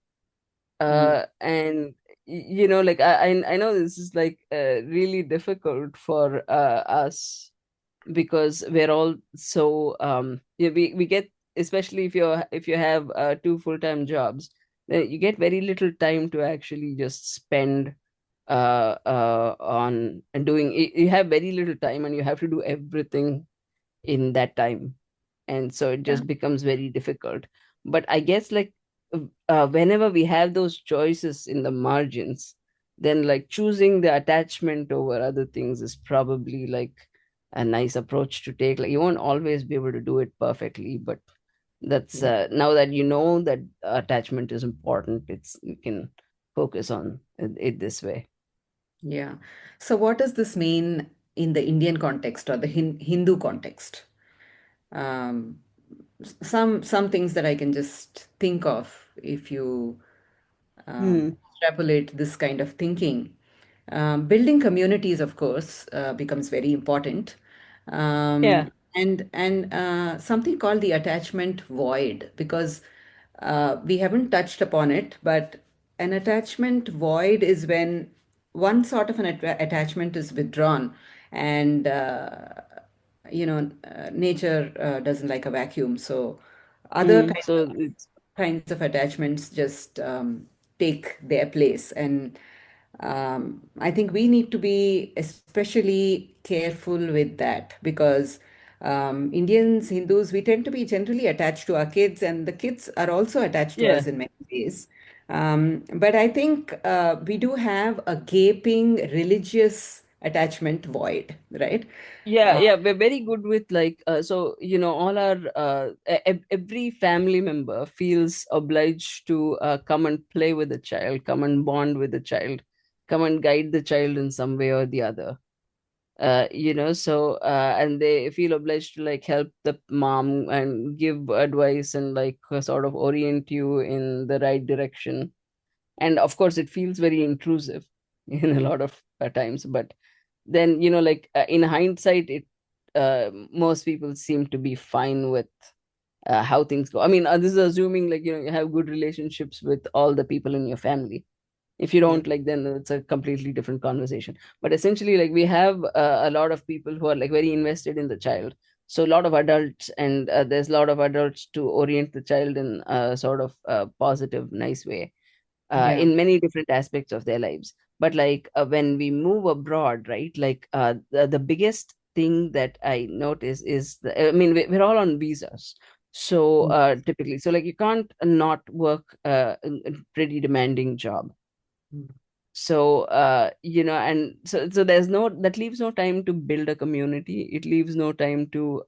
Mm, And like I know this is like really difficult for us because we're all so we get, especially if you have two full-time jobs, you get very little time to actually just spend on and doing. You have very little time and you have to do everything in that time, and so it Yeah. just becomes very difficult. But I guess like whenever we have those choices in the margins, then like choosing the attachment over other things is probably like a nice approach to take. Like you won't always be able to do it perfectly, but that's Yeah. now that you know that attachment is important, it's you can focus on it this way. Yeah. So, what does this mean in the Indian context or the Hindu context? Um, some things that I can just think of if you Hmm. extrapolate this kind of thinking. Building communities, of course, becomes very important. Yeah. And something called the attachment void, because we haven't touched upon it, but an attachment void is when one sort of an attachment is withdrawn, and nature doesn't like a vacuum, so other Hmm. So it's kinds of attachments just take their place. And I think we need to be especially careful with that, because Indians, Hindus, we tend to be generally attached to our kids, and the kids are also attached to yeah. us in many ways. But I think we do have a gaping religious attachment void, right? Yeah, Uh, yeah, we're very good with like so all our every family member feels obliged to come and play with the child, come and bond with the child, come and guide the child in some way or the other. So and they feel obliged to like help the mom and give advice and like sort of orient you in the right direction. And of course, it feels very intrusive in a lot of times, but then like in hindsight it most people seem to be fine with how things go. I mean, this is assuming like you have good relationships with all the people in your family. If you yeah, don't, like, then it's a completely different conversation. But essentially, like, we have a lot of people who are like very invested in the child. So a lot of adults, and there's a lot of adults to orient the child in a sort of positive nice way yeah, in many different aspects of their lives. But like when we move abroad, right? Like the biggest thing that I notice is I mean, we're all on visas. So mm, typically, so like you can't not work a pretty demanding job. mm, So and so there's no, that leaves no time to build a community. It leaves no time to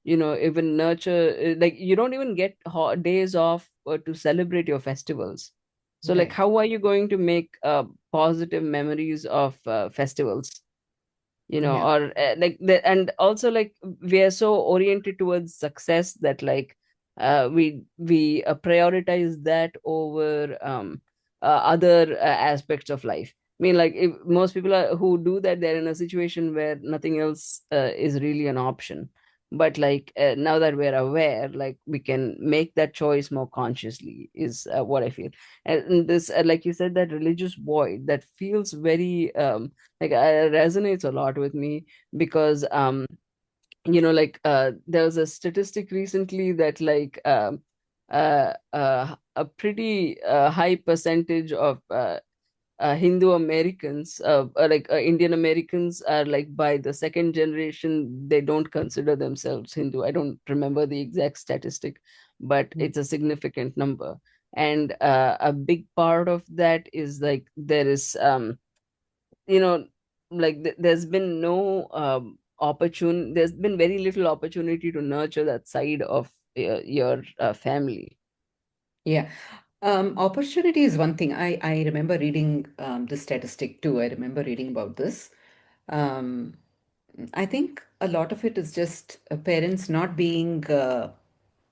even nurture, like you don't even get days off to celebrate your festivals. So like right. how are you going to make positive memories of festivals, Yeah, or like and also like we are so oriented towards success that like we prioritize that over other aspects of life. I mean, like if most people who do that, they're in a situation where nothing else is really an option. But like now that we're aware, like we can make that choice more consciously is what I feel. And this like you said, that religious void that feels very like resonates a lot with me because there was a statistic recently that like a pretty high percentage of Hindu Americans, like Indian Americans, are like by the second generation, they don't consider themselves Hindu. I don't remember the exact statistic, but mm, it's a significant number. And a big part of that is like there is you know like there's been no there's been very little opportunity to nurture that side of your family. yeah. Opportunity is one thing. I remember reading the statistic too. I remember reading about this. Um, I think a lot of it is just parents not being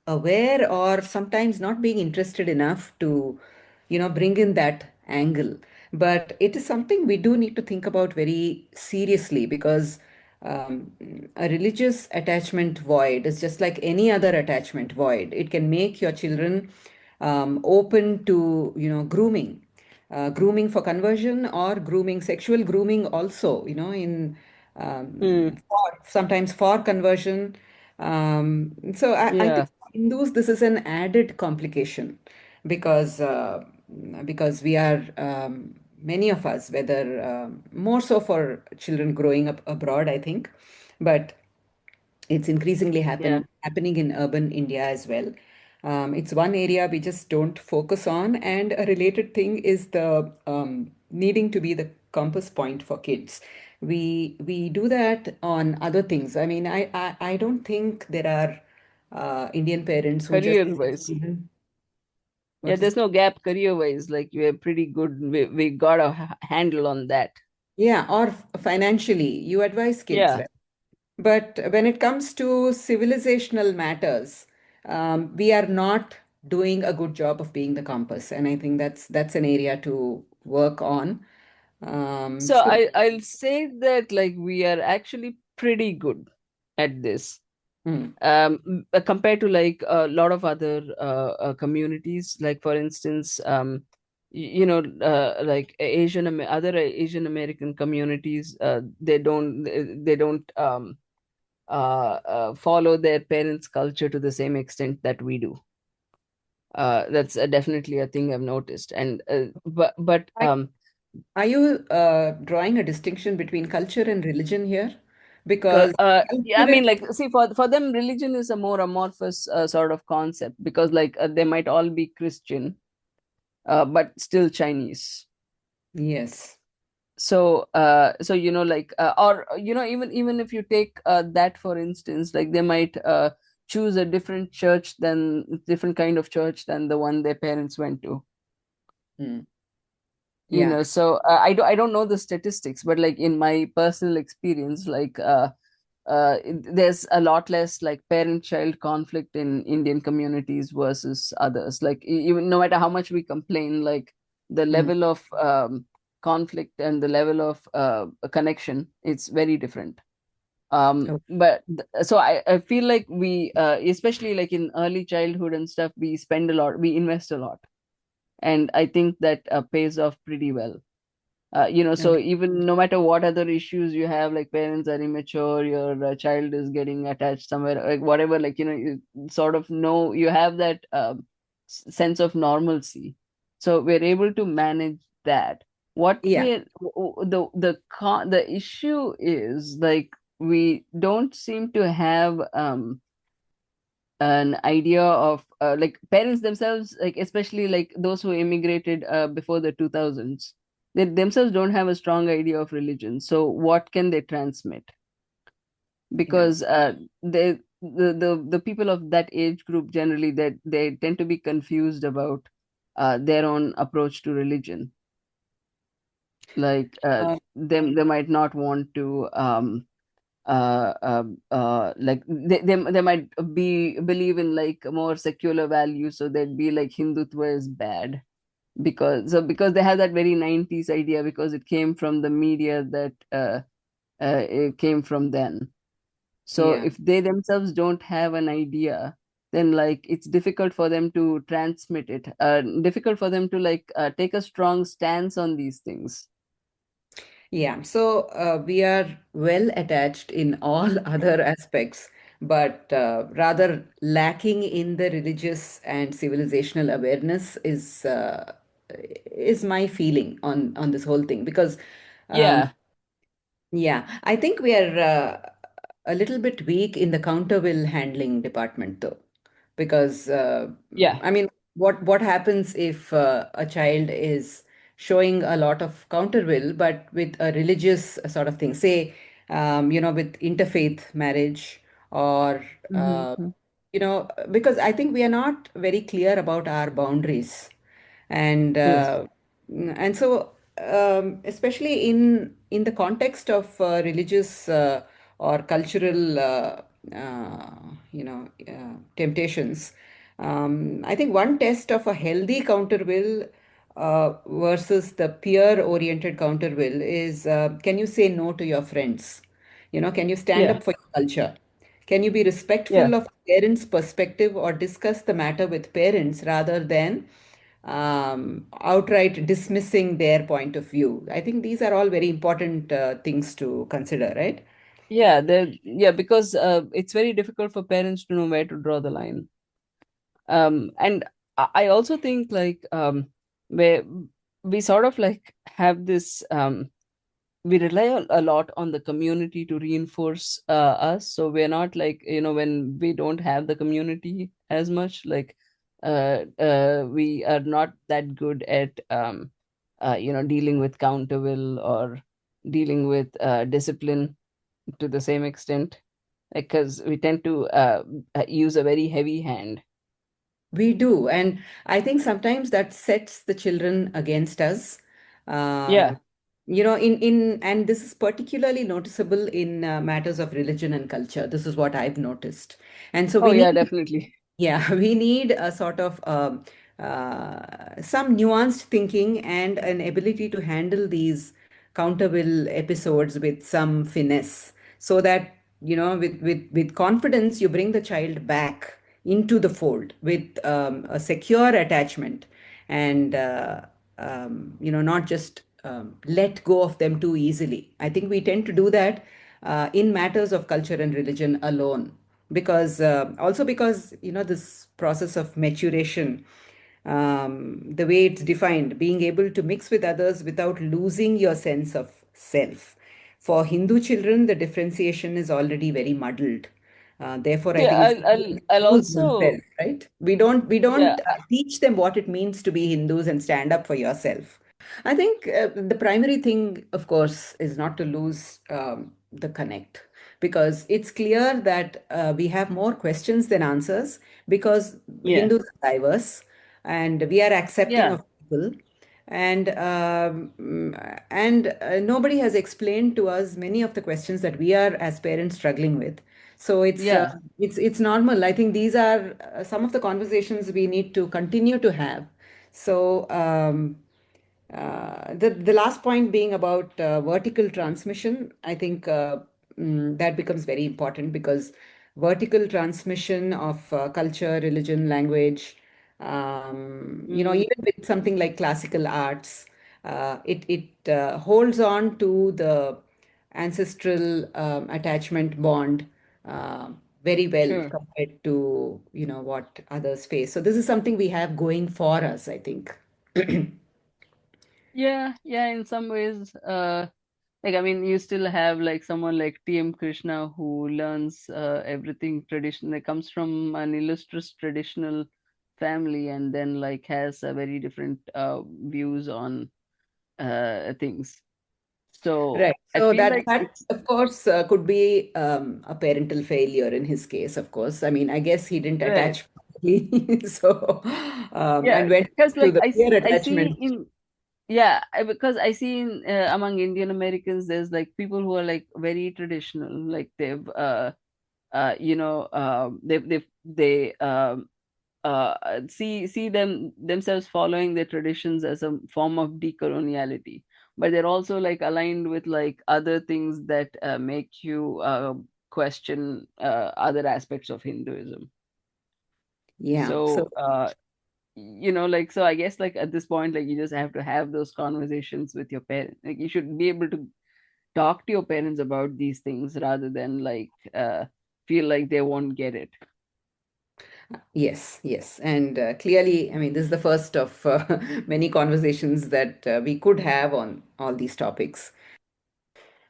aware, or sometimes not being interested enough to, bring in that angle. But it is something we do need to think about very seriously, because um, a religious attachment void is just like any other attachment void. It can make your children open to, grooming. grooming for conversion or grooming, sexual grooming also, in Mm, sometimes for conversion. So I think yeah, for Hindus, this is an added complication because because we are many of us, whether more so for children growing up abroad, I think, but it's increasingly yeah. happening in urban India as well. It's one area we just don't focus on, and a related thing is the needing to be the compass point for kids. We do that on other things. I mean, I don't think there are Indian parents who just Career wise. Mhm. Yeah, What is there's no gap career wise. Like we're pretty good. We got a handle on that. yeah, or financially, you advise kids, Yeah. right? But when it comes to civilizational matters, we are not doing a good job of being the compass, and I think that's an area to work on. So So I'll say that like we are actually pretty good at this. hmm, Compared to like a lot of other communities, like for instance, like other Asian American communities, they don't follow their parents' culture to the same extent that we do. That's definitely a thing I've noticed. And but I- are you drawing a distinction between culture and religion here? Because yeah, I mean, like, see, for them, religion is a more amorphous sort of concept because, like, they might all be Christian, but still Chinese. yes. So like, or even if you take that for instance, like they might choose a different kind of church than the one their parents went to. Hmm. Yeah. So I don't know the statistics, but like in my personal experience, like there's a lot less like parent-child conflict in Indian communities versus others. Like even no matter how much we complain, like the Hmm. level of conflict and the level of connection, it's very different. So I feel like we, especially like in early childhood and stuff, we spend a lot, we invest a lot, and I think that pays off pretty well. So Okay. even no matter what other issues you have, like parents are immature, your child is getting attached somewhere, like whatever, like you sort of know you have that sense of normalcy, so we're able to manage that. What Yeah. we the issue is like we don't seem to have an idea of like parents themselves, like especially like those who immigrated before the 2000s, they themselves don't have a strong idea of religion, so what can they transmit? Yeah. Because the people of that age group generally, that they tend to be confused about their own approach to religion. Like they might not want to like they might believe in like more secular values, so they'd be like Hindutva is bad because they have that very 90s idea, because it came from the media that it came from then. So Yeah. if they themselves don't have an idea, then like it's difficult for them to transmit it, difficult for them to like take a strong stance on these things. Yeah, so we are well attached in all other aspects, but rather lacking in the religious and civilizational awareness is my feeling on this whole thing. Because um, Yeah, yeah, I think we are a little bit weak in the counterwill handling department, though, because yeah, I mean, what happens if a child is showing a lot of counterwill, but with a religious sort of thing, say, with interfaith marriage, or hmm, because I think we are not very clear about our boundaries, and yes, so especially in the context of religious or cultural temptations, I think one test of a healthy counterwill versus the peer oriented counterwill is, can you say no to your friends? Can you stand yeah, up for your culture? Can you be yeah, respectful of parents' perspective or discuss the matter with parents rather than outright dismissing their point of view. I think these are all very important things to consider, right? yeah, because it's very difficult for parents to know where to draw the line. And I also think like where we sort of like have this we rely a lot on the community to reinforce us, so we're not like, when we don't have the community as much, like we are not that good at dealing with counterwill or dealing with discipline to the same extent, because we tend to use a very heavy hand. We do. And I think sometimes that sets the children against us. Um, Yeah. and this is particularly noticeable in matters of religion and culture. This is what I've noticed. And so Oh we yeah, need definitely. Yeah, we need a sort of some nuanced thinking and an ability to handle these counterwill episodes with some finesse, so that, with confidence, you bring the child back into the fold with a secure attachment, and not just let go of them too easily. I think we tend to do that in matters of culture and religion alone, because also because this process of maturation, the way it's defined, being able to mix with others without losing your sense of self. For Hindu children, the differentiation is already very muddled. Therefore, I Yeah, think it's I'll lose oneself, also. right? We don't Yeah. teach them what it means to be Hindus and stand up for yourself. I think the primary thing, of course, is not to lose the connect, because it's clear that we have more questions than answers, because Yeah. Hindus are diverse and we are accepting Yeah. of people. And nobody has explained to us many of the questions that we are as parents struggling with. So Yeah. it's normal. I think these are some of the conversations we need to continue to have. So the last point being about vertical transmission, I think that becomes very important, because vertical transmission of culture, religion, language, Mm, even with something like classical arts, it holds on to the ancestral attachment bond uh, very well sure. compared to what others face. So this is something we have going for us, I think. Yeah, yeah, in some ways, like I mean, you still have like someone like TM Krishna who learns everything traditional, like comes from an illustrious traditional family, and then like has a very different views on things. So Right. I So feel that like that it's of course could be a parental failure in his case, of course. I mean, I guess he didn't right. attach properly, so Yeah, and went because to like the peer I see attachment. in yeah, because I see in among Indian Americans, there's like people who are like very traditional, like they've they see themselves following their traditions as a form of decoloniality, but they're also like aligned with like other things that make you question other aspects of Hinduism. Yeah. So So like, so I guess like at this point, like you just have to have those conversations with your parents. Like you should be able to talk to your parents about these things rather than like feel like they won't get it. yes, yes, and clearly, I mean, this is the first of many conversations that we could have on all these topics.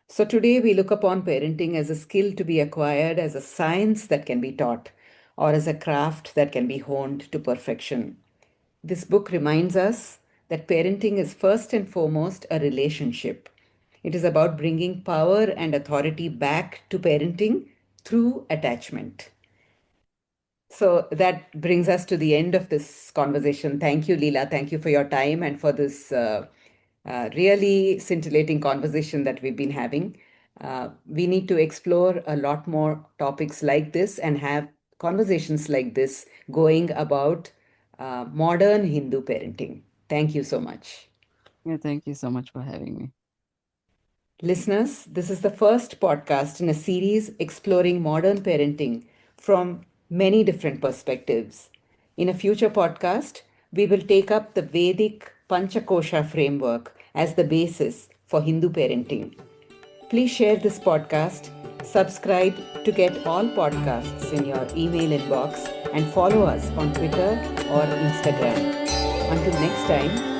So today we look upon parenting as a skill to be acquired, as a science that can be taught, or as a craft that can be honed to perfection. This book reminds us that parenting is first and foremost a relationship. It is about bringing power and authority back to parenting through attachment. So that brings us to the end of this conversation. Thank you, Leela. Thank you for your time and for this really scintillating conversation that we've been having. We need to explore a lot more topics like this and have conversations like this going about modern Hindu parenting. Thank you so much. Yeah, thank you so much for having me. Listeners, this is the first podcast in a series exploring modern parenting from many different perspectives. In a future podcast, we will take up the Vedic Panchakosha framework as the basis for Hindu parenting. Please share this podcast, subscribe to get all podcasts in your email inbox, and follow us on Twitter or Instagram. Until next time,